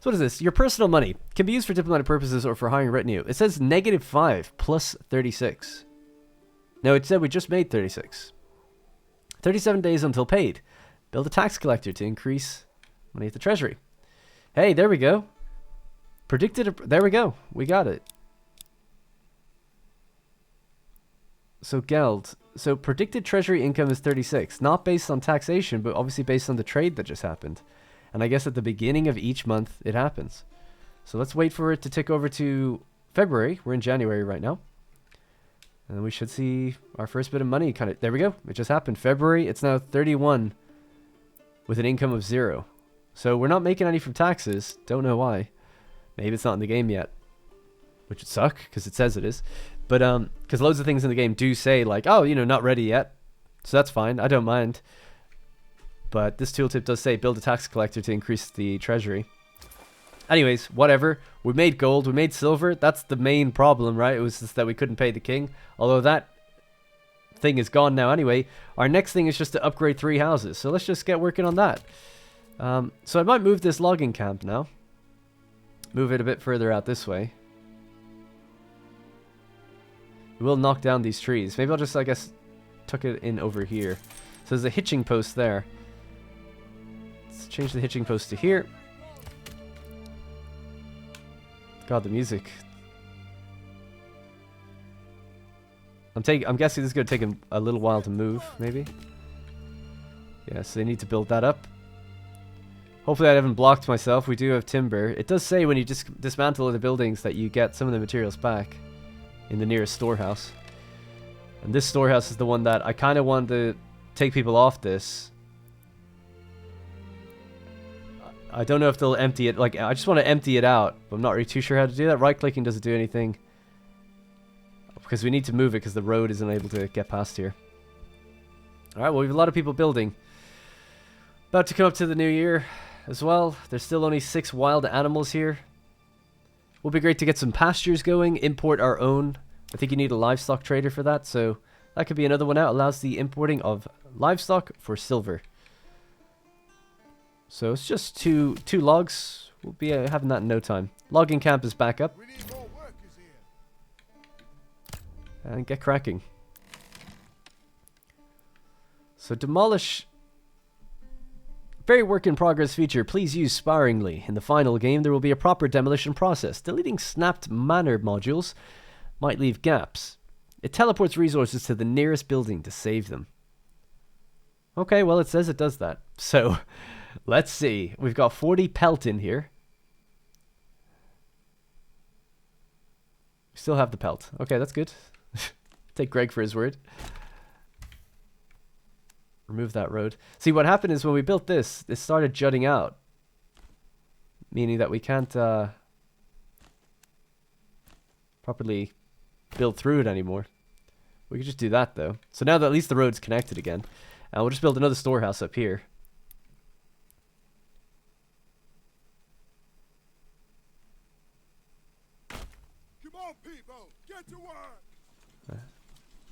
So what is this? Your personal money can be used for diplomatic purposes or for hiring retinue. It says -5 plus 36. No, it said we just made 36. 37 days until paid. Build a tax collector to increase money at the treasury. Hey, there we go. There we go. We got it. So Geld. So predicted treasury income is 36. Not based on taxation, but obviously based on the trade that just happened. And I guess at the beginning of each month it happens. So let's wait for it to tick over to February. We're in January right now. And then we should see our first bit of money kind of... There we go. It just happened. February, it's now 31 with an income of 0. So we're not making any from taxes. Don't know why. Maybe it's not in the game yet. Which would suck, because it says it is. But, because loads of things in the game do say, like, oh, you know, not ready yet. So that's fine. I don't mind. But this tooltip does say build a tax collector to increase the treasury. Anyways, whatever. We made gold. We made silver. That's the main problem, right? It was just that we couldn't pay the king. Although that thing is gone now anyway. Our next thing is just to upgrade 3 houses. So let's just get working on that. So I might move this logging camp now. Move it a bit further out this way. We will knock down these trees. Maybe I'll just, I guess, tuck it in over here. So there's a hitching post there. Let's change the hitching post to here. God, the music. I'm guessing this is going to take a little while to move, maybe. Yeah, so they need to build that up. Hopefully I haven't blocked myself. We do have timber. It does say when you dismantle the buildings that you get some of the materials back in the nearest storehouse. And this storehouse is the one that I kind of want to take people off this. I don't know if they'll empty it. Like, I just want to empty it out. But I'm not really too sure how to do that. Right-clicking doesn't do anything. Because we need to move it because the road isn't able to get past here. Alright, well, we have a lot of people building. About to come up to the new year as well. There's still only 6 wild animals here. Would be great to get some pastures going. Import our own. I think you need a livestock trader for that. So that could be another one out. Allows the importing of livestock for silver. So it's just two logs. We'll be having that in no time. Logging camp is back up. And get cracking. So demolish. Very work in progress feature. Please use sparingly. In the final game, there will be a proper demolition process. Deleting snapped Manor modules might leave gaps. It teleports resources to the nearest building to save them. Okay, well, it says it does that. So, let's see. We've got 40 pelt in here. We still have the pelt. Okay, that's good. Take Greg for his word. Remove that road. See, what happened is when we built this, it started jutting out. Meaning that we can't properly build through it anymore. We could just do that, though. So now that at least the road's connected again. And we'll just build another storehouse up here. Come on, people, get to work.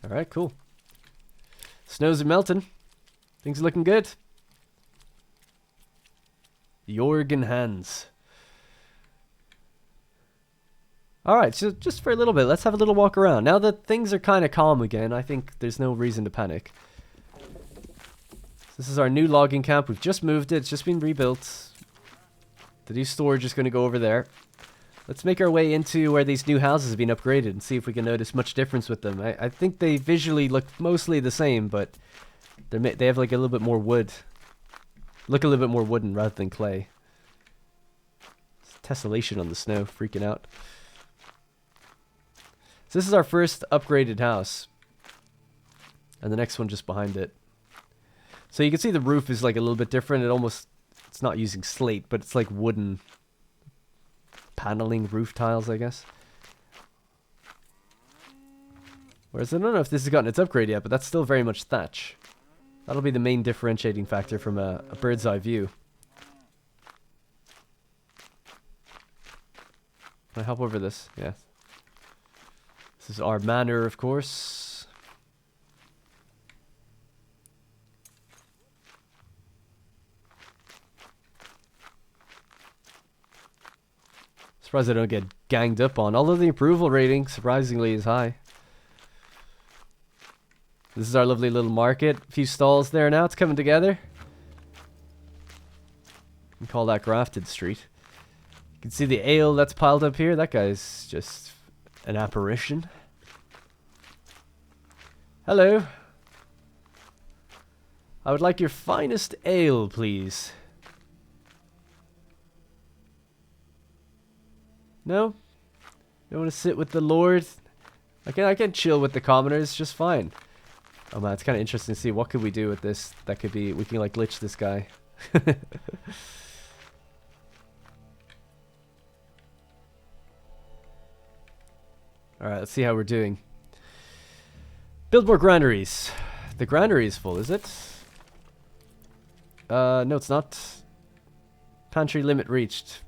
Alright, cool. Snows are melting. Things are looking good. Jorgen hands. Alright, so just for a little bit, let's have a little walk around. Now that things are kind of calm again, I think there's no reason to panic. This is our new logging camp. We've just moved it. It's just been rebuilt. The new storage is going to go over there. Let's make our way into where these new houses have been upgraded and see if we can notice much difference with them. I think they visually look mostly the same, but they have like a little bit more wood. Look a little bit more wooden rather than clay. It's tessellation on the snow, freaking out. So this is our first upgraded house. And the next one just behind it. So you can see the roof is like a little bit different. It's not using slate, but it's like wooden paneling roof tiles, I guess. Whereas I don't know if this has gotten its upgrade yet, but that's still very much thatch. That'll be the main differentiating factor from a bird's eye view. Can I hop over this? Yeah. This is our manor, of course. Surprised I don't get ganged up on, although the approval rating surprisingly is high. This is our lovely little market. A few stalls there now. It's coming together. We can call that Grafted Street. You can see the ale that's piled up here. That guy's just an apparition. Hello. I would like your finest ale, please. No? You want to sit with the Lord? I can chill with the commoners just fine. Oh man, it's kind of interesting to see what could we do with this. That could be, we can like glitch this guy. Alright, let's see how we're doing. Build more granaries. The granary is full, is it? No, it's not. Pantry limit reached.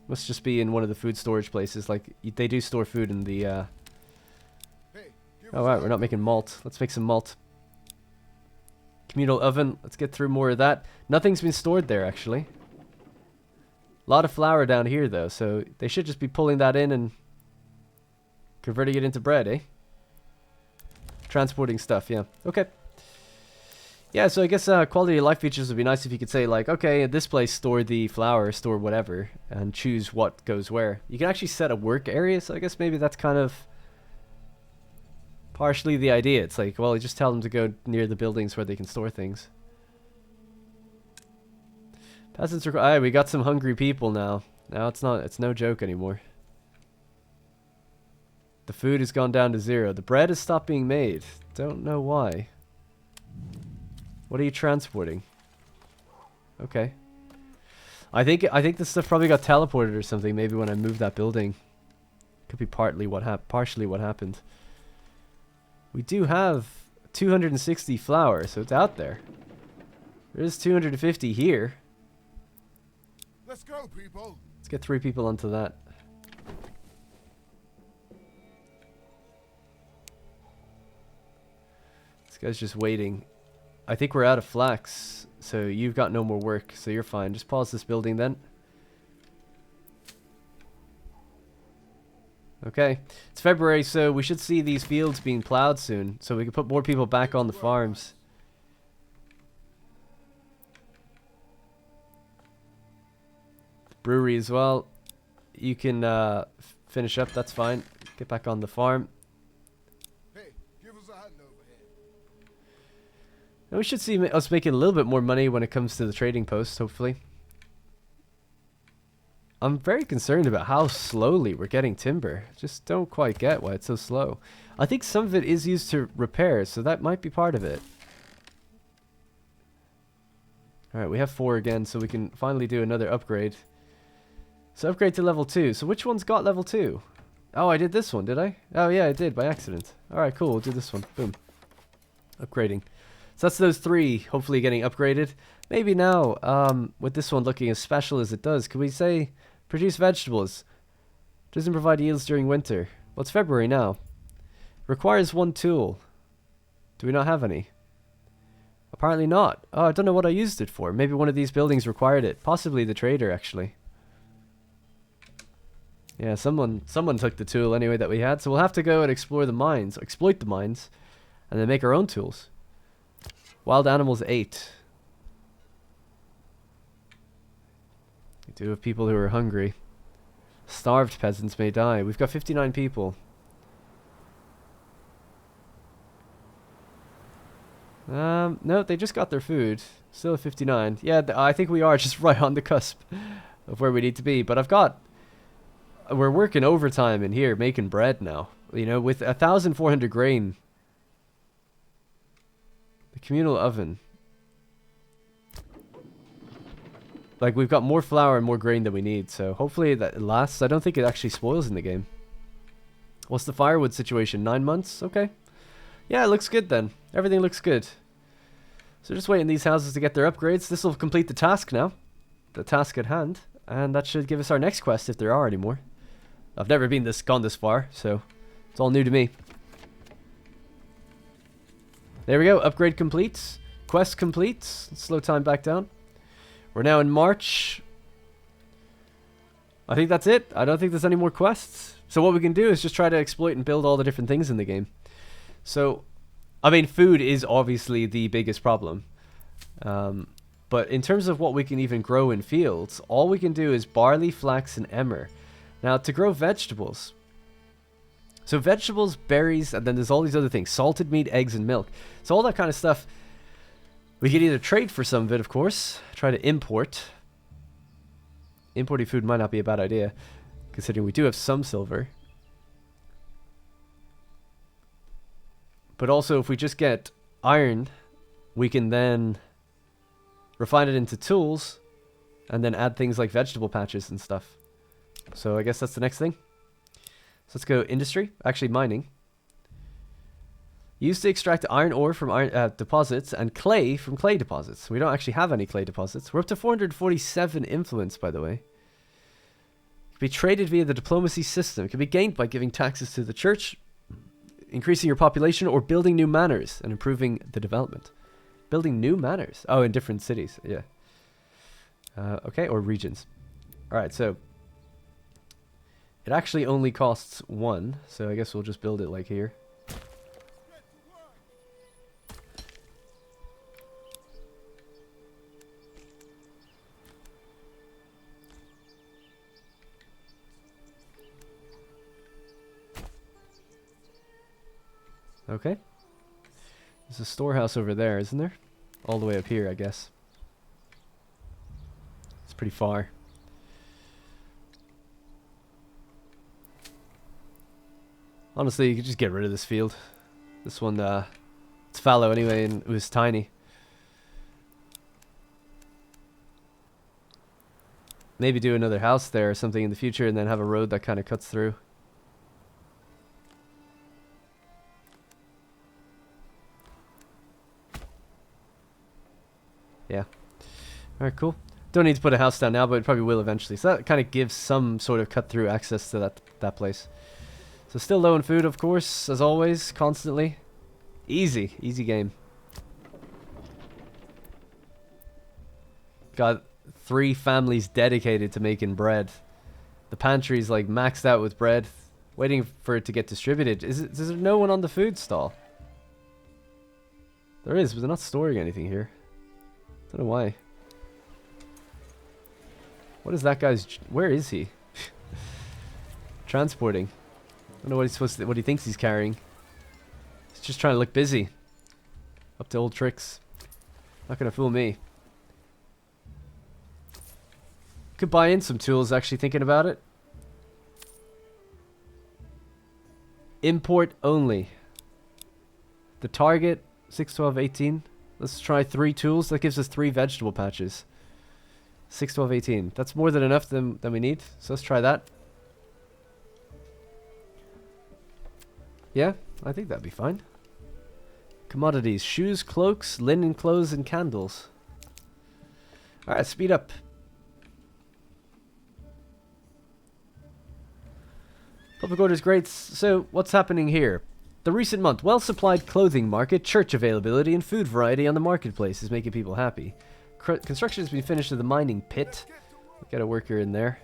Must just be in one of the food storage places. Like, they do store food in the, Hey, Oh, right, we're not making malt. Let's make some malt. Communal oven. Let's get through more of that. Nothing's been stored there, actually. A lot of flour down here, though, so they should just be pulling that in and converting it into bread, eh? Transporting stuff, yeah. Okay. Yeah, so I guess quality of life features would be nice if you could say, like, okay, at this place, store the flour, store whatever, and choose what goes where. You can actually set a work area, so I guess maybe that's kind of partially the idea. It's like, well, you just tell them to go near the buildings where they can store things. Peasants are... Aye, we got some hungry people now. Now it's no joke anymore. The food has gone down to 0. The bread has stopped being made. Don't know why. What are you transporting? Okay. I think this stuff probably got teleported or something. Maybe when I moved that building. Could be partially what happened. We do have 260 flour, so it's out there. There's 250 here. let's go, people. Let's get 3 people onto that. This guy's just waiting. I think we're out of flax, so you've got no more work, so you're fine. Just pause this building then. Okay, it's February, so we should see these fields being plowed soon, so we can put more people back on the farms. The brewery as well. You can finish up, that's fine. Get back on the farm. Hey, give us a hand over here. And we should see us making a little bit more money when it comes to the trading post, hopefully. I'm very concerned about how slowly we're getting timber. Just don't quite get why it's so slow. I think some of it is used to repair, so that might be part of it. Alright, we have 4 again, so we can finally do another upgrade. So upgrade to level 2. So which one's got level 2? Oh, I did this one, did I? Oh yeah, I did, by accident. Alright, cool, we'll do this one. Boom. Upgrading. So that's those 3, hopefully getting upgraded. Maybe now, with this one looking as special as it does, could we say, produce vegetables. Doesn't provide yields during winter. Well, it's February now. Requires 1 tool. Do we not have any? Apparently not. Oh, I don't know what I used it for. Maybe one of these buildings required it. Possibly the trader, actually. Yeah, someone took the tool anyway that we had, so we'll have to go and explore the mines, exploit the mines, and then make our own tools. Wild animals 8. We do have people who are hungry. Starved peasants may die. We've got 59 people. No, they just got their food. Still at 59. Yeah, I think we are just right on the cusp of where we need to be. But we're working overtime in here, making bread now. You know, with 1,400 grain. The communal oven. Like, we've got more flour and more grain than we need, so hopefully that lasts. I don't think it actually spoils in the game. What's the firewood situation? 9 months? Okay. Yeah, it looks good then. Everything looks good. So just waiting these houses to get their upgrades. This will complete the task now. The task at hand. And that should give us our next quest, if there are any more. I've never gone this far, so it's all new to me. There we go. Upgrade complete. Quest complete. Let's slow time back down. We're now in March. I think that's it. I don't think there's any more quests. So what we can do is just try to exploit and build all the different things in the game. So, I mean, food is obviously the biggest problem. But in terms of what we can even grow in fields, all we can do is barley, flax, and emmer. Now, to grow vegetables. So vegetables, berries, and then there's all these other things. Salted meat, eggs, and milk. So all that kind of stuff. We could either trade for some of it, of course. Try to import. Importing food might not be a bad idea. considering we do have some silver. But also, if we just get iron, we can then refine it into tools and then add things like vegetable patches and stuff. So I guess that's the next thing. So let's go industry, actually mining. Used to extract iron ore from iron deposits and clay from clay deposits. We don't actually have any clay deposits. We're up to 447 influence, by the way. It can be traded via the diplomacy system. It can be gained by giving taxes to the church, increasing your population, or building new manors and improving the development. Building new manors. Oh, in different cities. Yeah. Okay, or regions. Alright, so it actually only costs 1, so I guess we'll just build it like here. Okay. There's a storehouse over there, isn't there? All the way up here, I guess. It's pretty far. Honestly, you could just get rid of this field. This one, it's fallow anyway, and it was tiny. Maybe do another house there or something in the future, and then have a road that kind of cuts through. Yeah. Alright, cool. Don't need to put a house down now, but it probably will eventually. So that kind of gives some sort of cut-through access to that place. So still low on food, of course, as always, constantly. Easy. Easy game. Got 3 families dedicated to making bread. The pantry's like maxed out with bread, waiting for it to get distributed. Is there no one on the food stall? There is, but they're not storing anything here. Don't know why. What is that guy's... Where is he? Transporting. I don't know what he's supposed to... What he thinks he's carrying. He's just trying to look busy. Up to old tricks. Not gonna fool me. Could buy in some tools, actually, thinking about it. Import only. The target, 6, 12, 18. Let's try 3 tools. That gives us 3 vegetable patches. 6, 12, 18. That's more than enough than we need. So let's try that. Yeah, I think that'd be fine. Commodities. Shoes, cloaks, linen clothes, and candles. Alright, speed up. Public orders great. So, what's happening here? The recent month, well-supplied clothing market, church availability, and food variety on the marketplace is making people happy. Construction has been finished of the mining pit. Got a worker in there.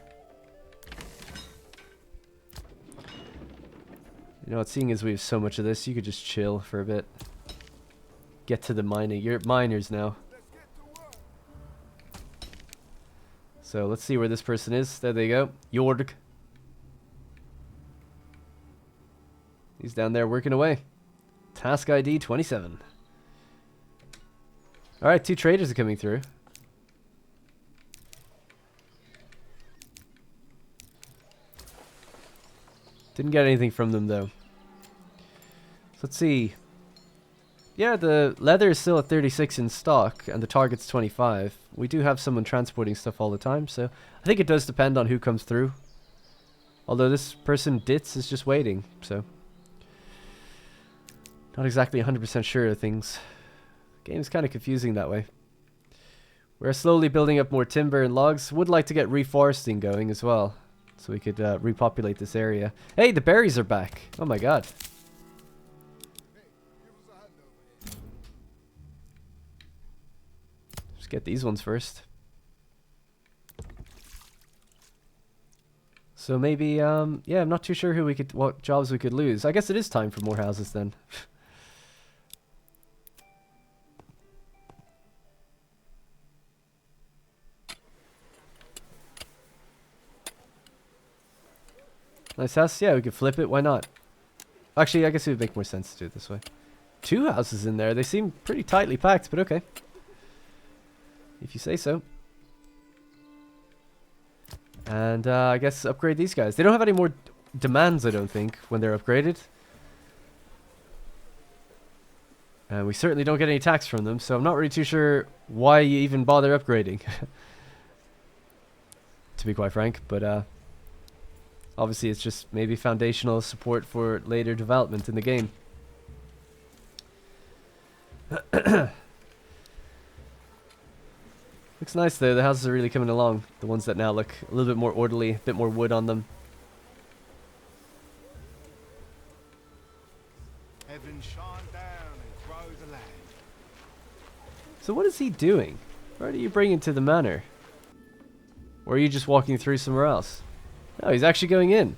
You know what, seeing as we have so much of this, you could just chill for a bit. Get to the mining. You're miners now. So let's see where this person is. There they go. Jorg. He's down there working away. Task ID 27. Alright, 2 traders are coming through. Didn't get anything from them though. So let's see. Yeah, the leather is still at 36 in stock and the target's 25. We do have someone transporting stuff all the time, so I think it does depend on who comes through. Although this person Ditz is just waiting, so not exactly 100% sure of things. Game's kind of confusing that way. We're slowly building up more timber and logs. Would like to get reforesting going as well, so we could repopulate this area. Hey, the berries are back. Oh my god. Just get these ones first. So maybe, yeah, I'm not too sure what jobs we could lose. I guess it is time for more houses then. Nice house. Yeah, we could flip it. Why not? Actually, I guess it would make more sense to do it this way. 2 houses in there. They seem pretty tightly packed, but okay. If you say so. And I guess upgrade these guys. They don't have any more demands, I don't think, when they're upgraded. And we certainly don't get any tax from them, so I'm not really too sure why you even bother upgrading. To be quite frank, but obviously it's just maybe foundational support for later development in the game. Looks nice though, the houses are really coming along. The ones that now look a little bit more orderly, a bit more wood on them. Heaven shine down and grow the land. So what is he doing? Where do you bring him to the manor? Or are you just walking through somewhere else? Oh, he's actually going in.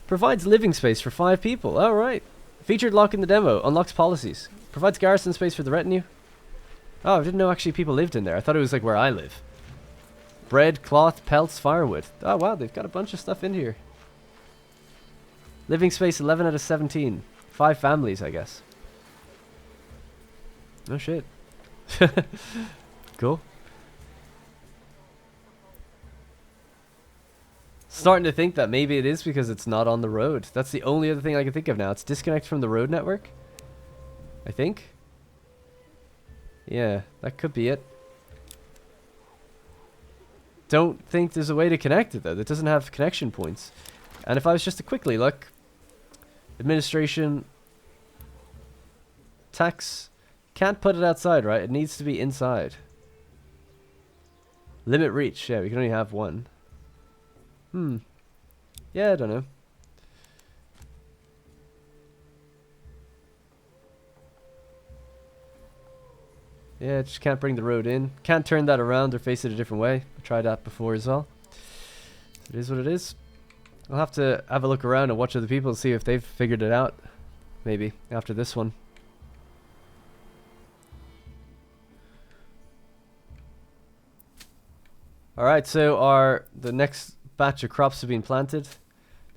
Provides living space for 5 people. Oh, right. Featured lock in the demo. Unlocks policies. Provides garrison space for the retinue. Oh, I didn't know actually people lived in there. I thought it was like where I live. Bread, cloth, pelts, firewood. Oh, wow. They've got a bunch of stuff in here. Living space 11 out of 17. 5 families, I guess. Oh, shit. Cool. Starting to think that maybe it is because it's not on the road. That's the only other thing I can think of now. It's disconnected from the road network, I think. Yeah, that could be it. Don't think there's a way to connect it though. That doesn't have connection points. And if I was just to quickly look, administration, tax, can't put it outside, right? It needs to be inside. Limit reach. Yeah, we can only have one. Yeah, I don't know. Yeah, just can't bring the road in. Can't turn that around or face it a different way. I tried that before as well. It is what it is. I'll have to have a look around and watch other people and see if they've figured it out. Maybe after this one. Alright, so the next batch of crops have been planted.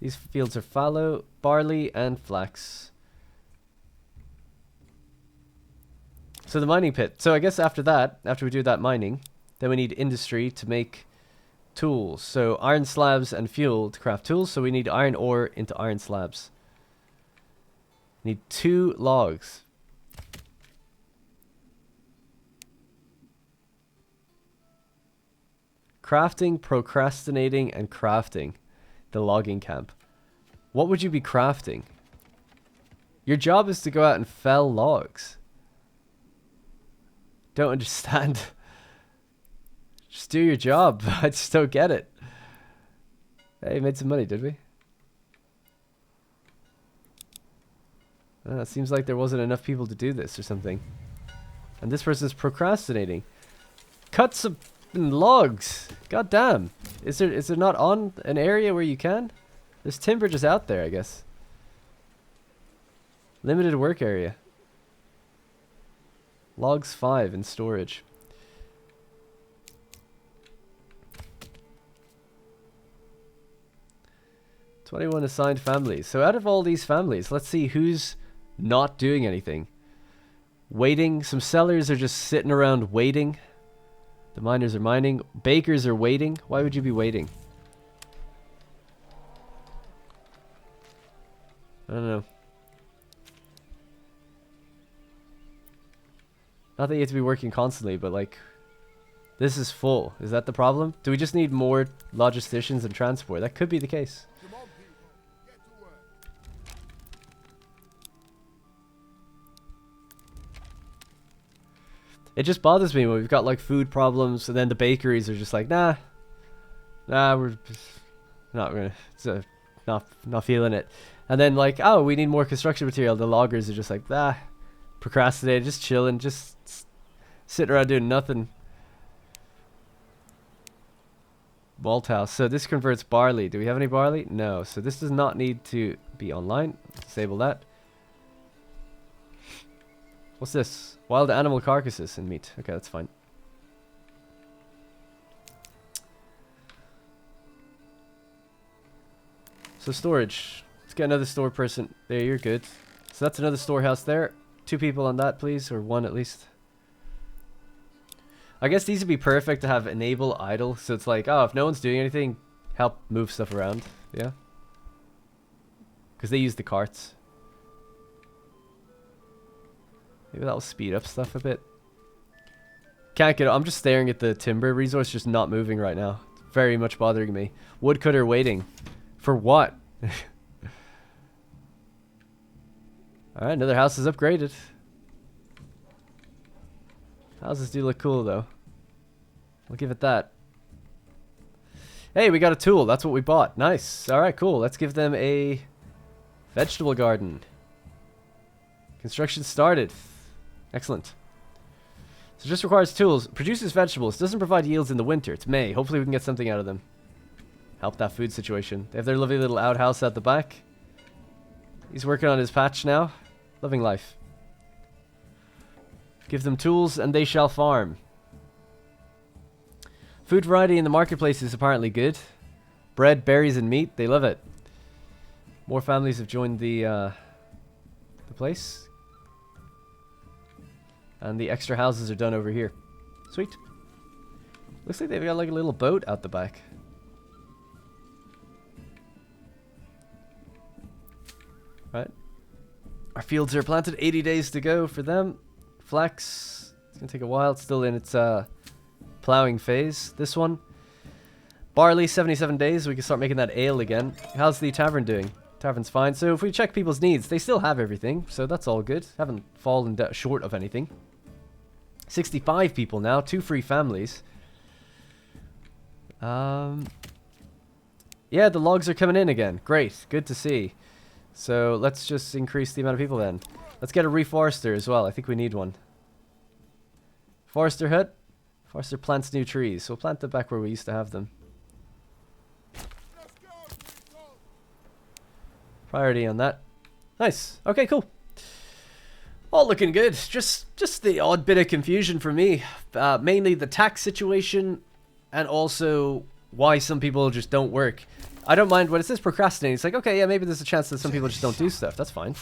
These fields are fallow, barley, and flax. So the mining pit. So I guess after that, after we do that mining, then we need industry to make tools. So iron slabs and fuel to craft tools. So we need iron ore into iron slabs. Need 2 logs. Crafting, procrastinating, and crafting. The logging camp. What would you be crafting? Your job is to go out and fell logs. Don't understand. Just do your job. I just don't get it. Hey, made some money, did we? It seems like there wasn't enough people to do this or something. And this person's procrastinating. Cut some logs. God damn. Is there not on an area where you can? There's timber just out there, I guess. Limited work area. Logs 5 in storage. "21 assigned families." So out of all these families, let's see who's not doing anything. Waiting. Some sellers are just sitting around waiting. The miners are mining. Bakers are waiting. Why would you be waiting? I don't know. Not that you have to be working constantly, but like, this is full. Is that the problem? Do we just need more logisticians and transport? That could be the case. Come on, people. Get to work. It just bothers me when we've got like food problems and then the bakeries are just like, nah, we're just not gonna, not feeling it. And then like, oh, we need more construction material. The loggers are just like, procrastinating, just chilling, just sitting around doing nothing. Malt house. So this converts barley. Do we have any barley? No. So this does not need to be online. Disable that. What's this? Wild animal carcasses and meat. Okay, that's fine. So storage. Let's get another store person. There, you're good. So that's another storehouse there. 2 people on that, please. Or 1 at least. I guess these would be perfect to have enable idle. So it's like, oh, if no one's doing anything, help move stuff around. Yeah. Because they use the carts. Maybe that'll speed up stuff a bit. Can't get it. I'm just staring at the timber resource, just not moving right now. It's very much bothering me. Woodcutter waiting. For what? Alright, another house is upgraded. Houses do look cool, though. I'll give it that. Hey, we got a tool. That's what we bought. Nice. Alright, cool. Let's give them a vegetable garden. Construction started. Excellent. So just requires tools. Produces vegetables. Doesn't provide yields in the winter. It's May. Hopefully we can get something out of them. Help that food situation. They have their lovely little outhouse at the back. He's working on his patch now. Loving life. Give them tools and they shall farm. Food variety in the marketplace is apparently good. Bread, berries, and meat. They love it. More families have joined the place. And the extra houses are done over here. Sweet. Looks like they've got like a little boat out the back. Right. Our fields are planted. 80 days to go for them. Flax. It's going to take a while. It's still in its plowing phase. This one. Barley, 77 days. We can start making that ale again. How's the tavern doing? Tavern's fine. So if we check people's needs, they still have everything. So that's all good. Haven't fallen short of anything. 65 people now. 2 free families. Yeah, the logs are coming in again. Great. Good to see. So let's just increase the amount of people then. Let's get a reforester as well. I think we need one. Forester hut. Forester plants new trees. So we'll plant them back where we used to have them. Priority on that. Nice. Okay, cool. All looking good. Just the odd bit of confusion for me. Mainly the tax situation and also why some people just don't work. I don't mind when it says procrastinating. It's like, okay, yeah, maybe there's a chance that some people just don't do stuff. That's fine.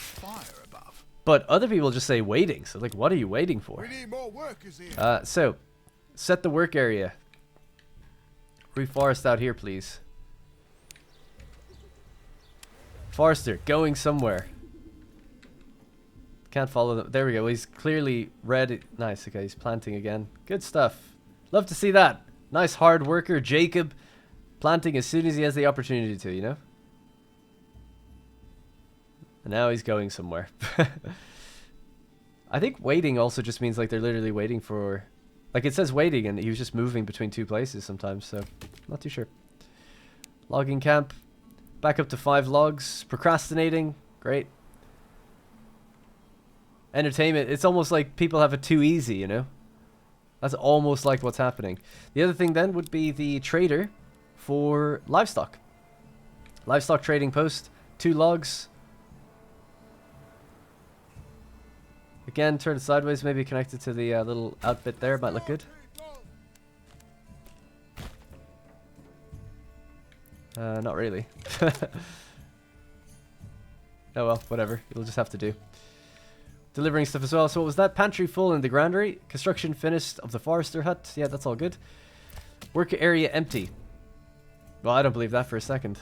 But other people just say waiting. So, like, what are you waiting for? We need more workers here. So, set the work area. Reforest out here, please. Forester, going somewhere. Can't follow them. There we go. He's clearly red. Nice. Okay, he's planting again. Good stuff. Love to see that. Nice hard worker, Jacob. Planting as soon as he has the opportunity to, you know? And now he's going somewhere. I think waiting also just means like they're literally waiting for... Like it says waiting and he was just moving between 2 places sometimes, so not too sure. Logging camp. Back up to 5 logs. Procrastinating. Great. Entertainment. It's almost like people have it too easy, you know? That's almost like what's happening. The other thing then would be the trader for livestock. Livestock trading post. 2 logs. Again, turn it sideways. Maybe connected to the little outfit there. Might look good. Not really. Oh well, whatever. It'll just have to do. Delivering stuff as well. So what was that? Pantry full in the granary. Construction finished of the forester hut. Yeah, that's all good. Work area empty. Well, I don't believe that for a second.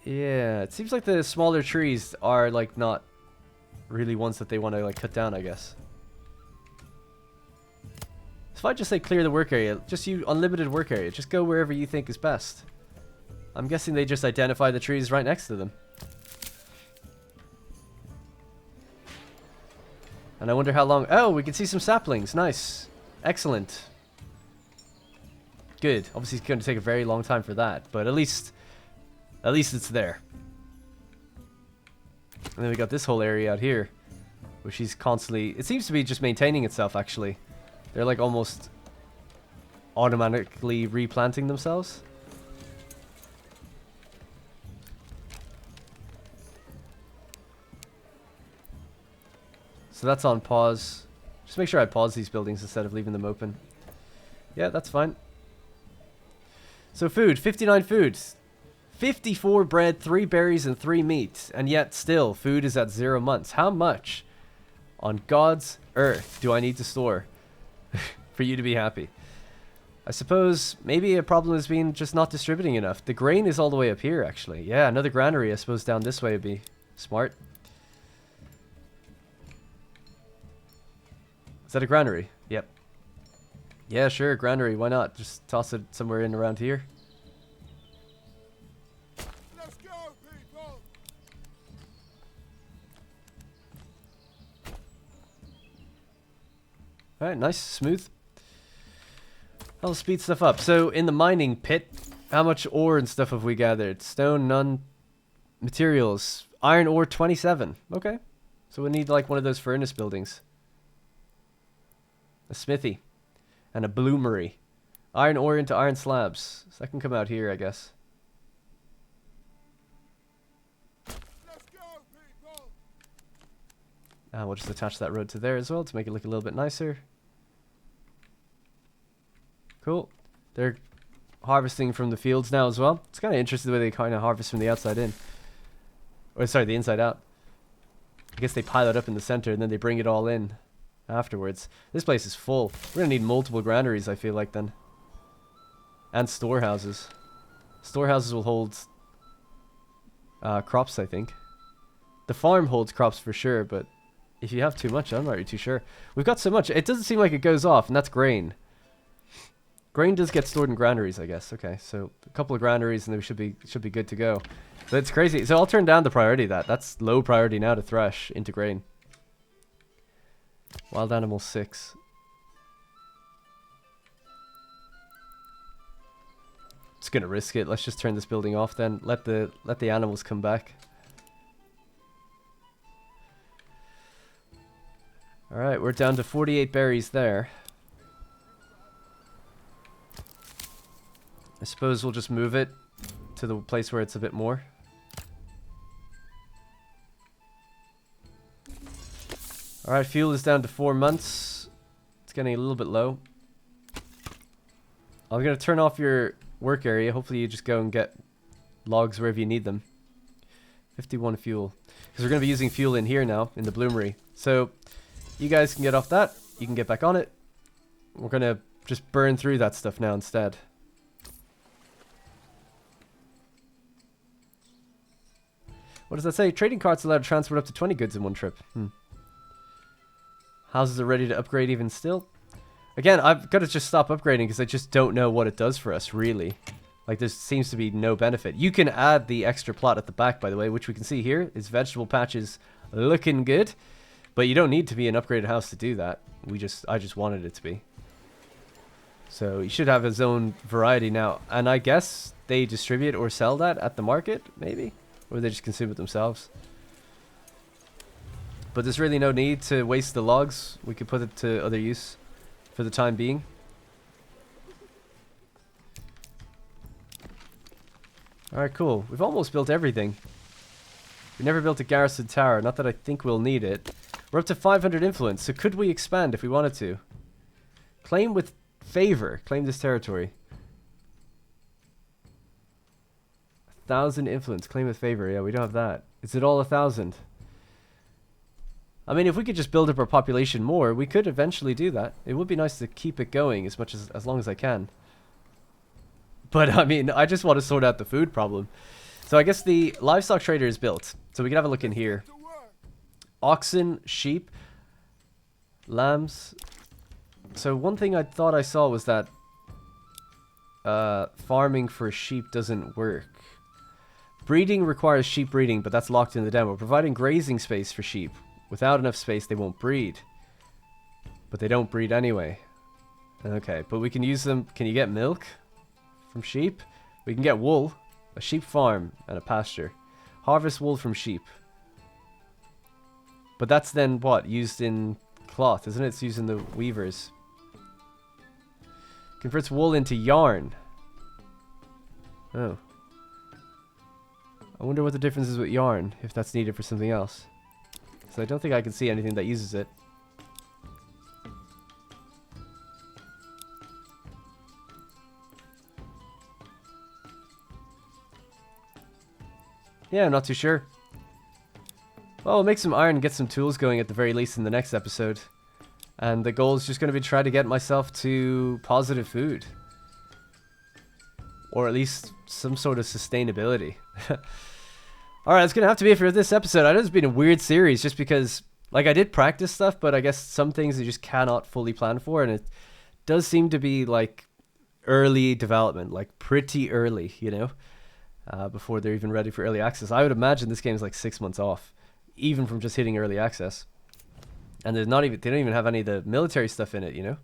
Yeah, it seems like the smaller trees are like not really ones that they want to like cut down, I guess. So if I just say clear the work area, just you unlimited work area, just go wherever you think is best. I'm guessing they just identify the trees right next to them. And I wonder how long... Oh, we can see some saplings. Nice. Excellent. Good. Obviously, it's going to take a very long time for that. But at least it's there. And then we got this whole area out here. Where she's constantly... It seems to be just maintaining itself, actually. They're like almost automatically replanting themselves. So that's on pause. Just make sure I pause these buildings instead of leaving them open. Yeah, that's fine. So food, 59 foods. 54 bread, 3 berries, and 3 meat. And yet still, food is at 0 months. How much on God's earth do I need to store for you to be happy. I suppose maybe a problem has been just not distributing enough. The grain is all the way up here, actually. Yeah, another granary, I suppose, down this way would be smart. Is that a granary? Yep. Yeah, sure, granary. Why not? Just toss it somewhere in around here. Let's go, people! Alright, nice, smooth. I'll speed stuff up. So, in the mining pit, how much ore and stuff have we gathered? Stone, none. Materials. Iron ore, 27. Okay. So we need like one of those furnace buildings. A smithy. And a bloomery. Iron ore into iron slabs. So that can come out here, I guess. Let's go, people! And we'll just attach that road to there as well to make it look a little bit nicer. Cool. They're harvesting from the fields now as well. It's kind of interesting the way they kind of harvest from the outside in. Or sorry, the inside out. I guess they pile it up in the center and then they bring it all in afterwards. This place is full. We're going to need multiple granaries, I feel like, then. And storehouses. Storehouses will hold crops, I think. The farm holds crops for sure, but if you have too much, I'm not really too sure. We've got so much. It doesn't seem like it goes off, and that's grain. Grain does get stored in granaries, I guess. Okay, so a couple of granaries and then we should be good to go. But it's crazy. So I'll turn down the priority of that. That's low priority now to thresh into grain. Wild animal 6. Just gonna risk it. Let's just turn this building off then. Let the animals come back. Alright, we're down to 48 berries there. I suppose we'll just move it to the place where it's a bit more. Alright, fuel is down to 4 months. It's getting a little bit low. I'm going to turn off your work area. Hopefully you just go and get logs wherever you need them. 51 fuel. Because we're going to be using fuel in here now, in the bloomery. So, you guys can get off that. You can get back on it. We're going to just burn through that stuff now instead. What does that say? Trading carts allow to transport up to 20 goods in one trip. Houses are ready to upgrade even still. Again, I've got to just stop upgrading because I just don't know what it does for us, really. Like, there seems to be no benefit. You can add the extra plot at the back, by the way, which we can see here. Is vegetable patches looking good. But you don't need to be an upgraded house to do that. I just wanted it to be. So, you should have his own variety now. And I guess they distribute or sell that at the market, maybe? Or they just consume it themselves. But there's really no need to waste the logs. We could put it to other use for the time being. Alright, cool. We've almost built everything. We never built a garrison tower. Not that I think we'll need it. We're up to 500 influence. So could we expand if we wanted to? Claim with favor. Claim this territory. 1,000 influence. Claim with favor. Yeah, we don't have that. Is it all 1,000? I mean, if we could just build up our population more, we could eventually do that. It would be nice to keep it going as long as I can. But, I mean, I just want to sort out the food problem. So I guess the livestock trader is built. So we can have a look in here. Oxen, sheep, lambs. So one thing I thought I saw was that farming for sheep doesn't work. Breeding requires sheep breeding, but that's locked in the demo. Providing grazing space for sheep. Without enough space, they won't breed. But they don't breed anyway. Okay, but we can use them. Can you get milk from sheep? We can get wool, a sheep farm, and a pasture. Harvest wool from sheep. But that's then what? Used in cloth, isn't it? It's used in the weavers. Converts wool into yarn. Oh. I wonder what the difference is with yarn, if that's needed for something else. So I don't think I can see anything that uses it. Yeah, I'm not too sure. Well, we'll make some iron and get some tools going at the very least in the next episode. And the goal is just going to be try to get myself to positive food. Or at least some sort of sustainability. Alright, that's going to have to be it for this episode. I know it's been a weird series just because, like, I did practice stuff, but I guess some things you just cannot fully plan for, and it does seem to be, like, early development, like, pretty early, you know, before they're even ready for early access. I would imagine this game is, like, 6 months off, even from just hitting early access. And they don't even have any of the military stuff in it, you know?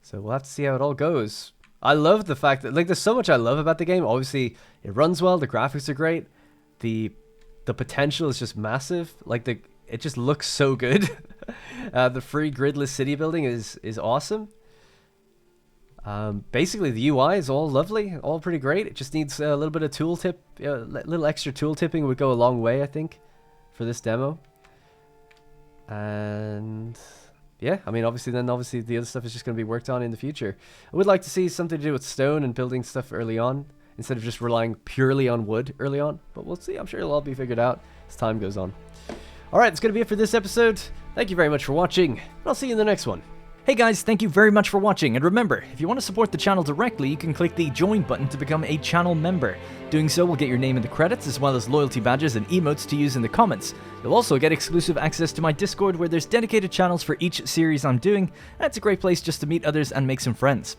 So we'll have to see how it all goes. I love the fact that, like, there's so much I love about the game. Obviously, it runs well, the graphics are great. The potential is just massive. Like, it just looks so good. The free gridless city building is awesome. Basically, the UI is all lovely, all pretty great. It just needs a little bit of tooltip, little extra tooltipping would go a long way, I think, for this demo. And yeah, I mean, obviously the other stuff is just going to be worked on in the future. I would like to see something to do with stone and building stuff early on, instead of just relying purely on wood early on. But we'll see. I'm sure it'll all be figured out as time goes on. Alright, that's going to be it for this episode. Thank you very much for watching, and I'll see you in the next one. Hey guys, thank you very much for watching, and remember, if you want to support the channel directly, you can click the join button to become a channel member. Doing so will get your name in the credits, as well as loyalty badges and emotes to use in the comments. You'll also get exclusive access to my Discord, where there's dedicated channels for each series I'm doing, and it's a great place just to meet others and make some friends.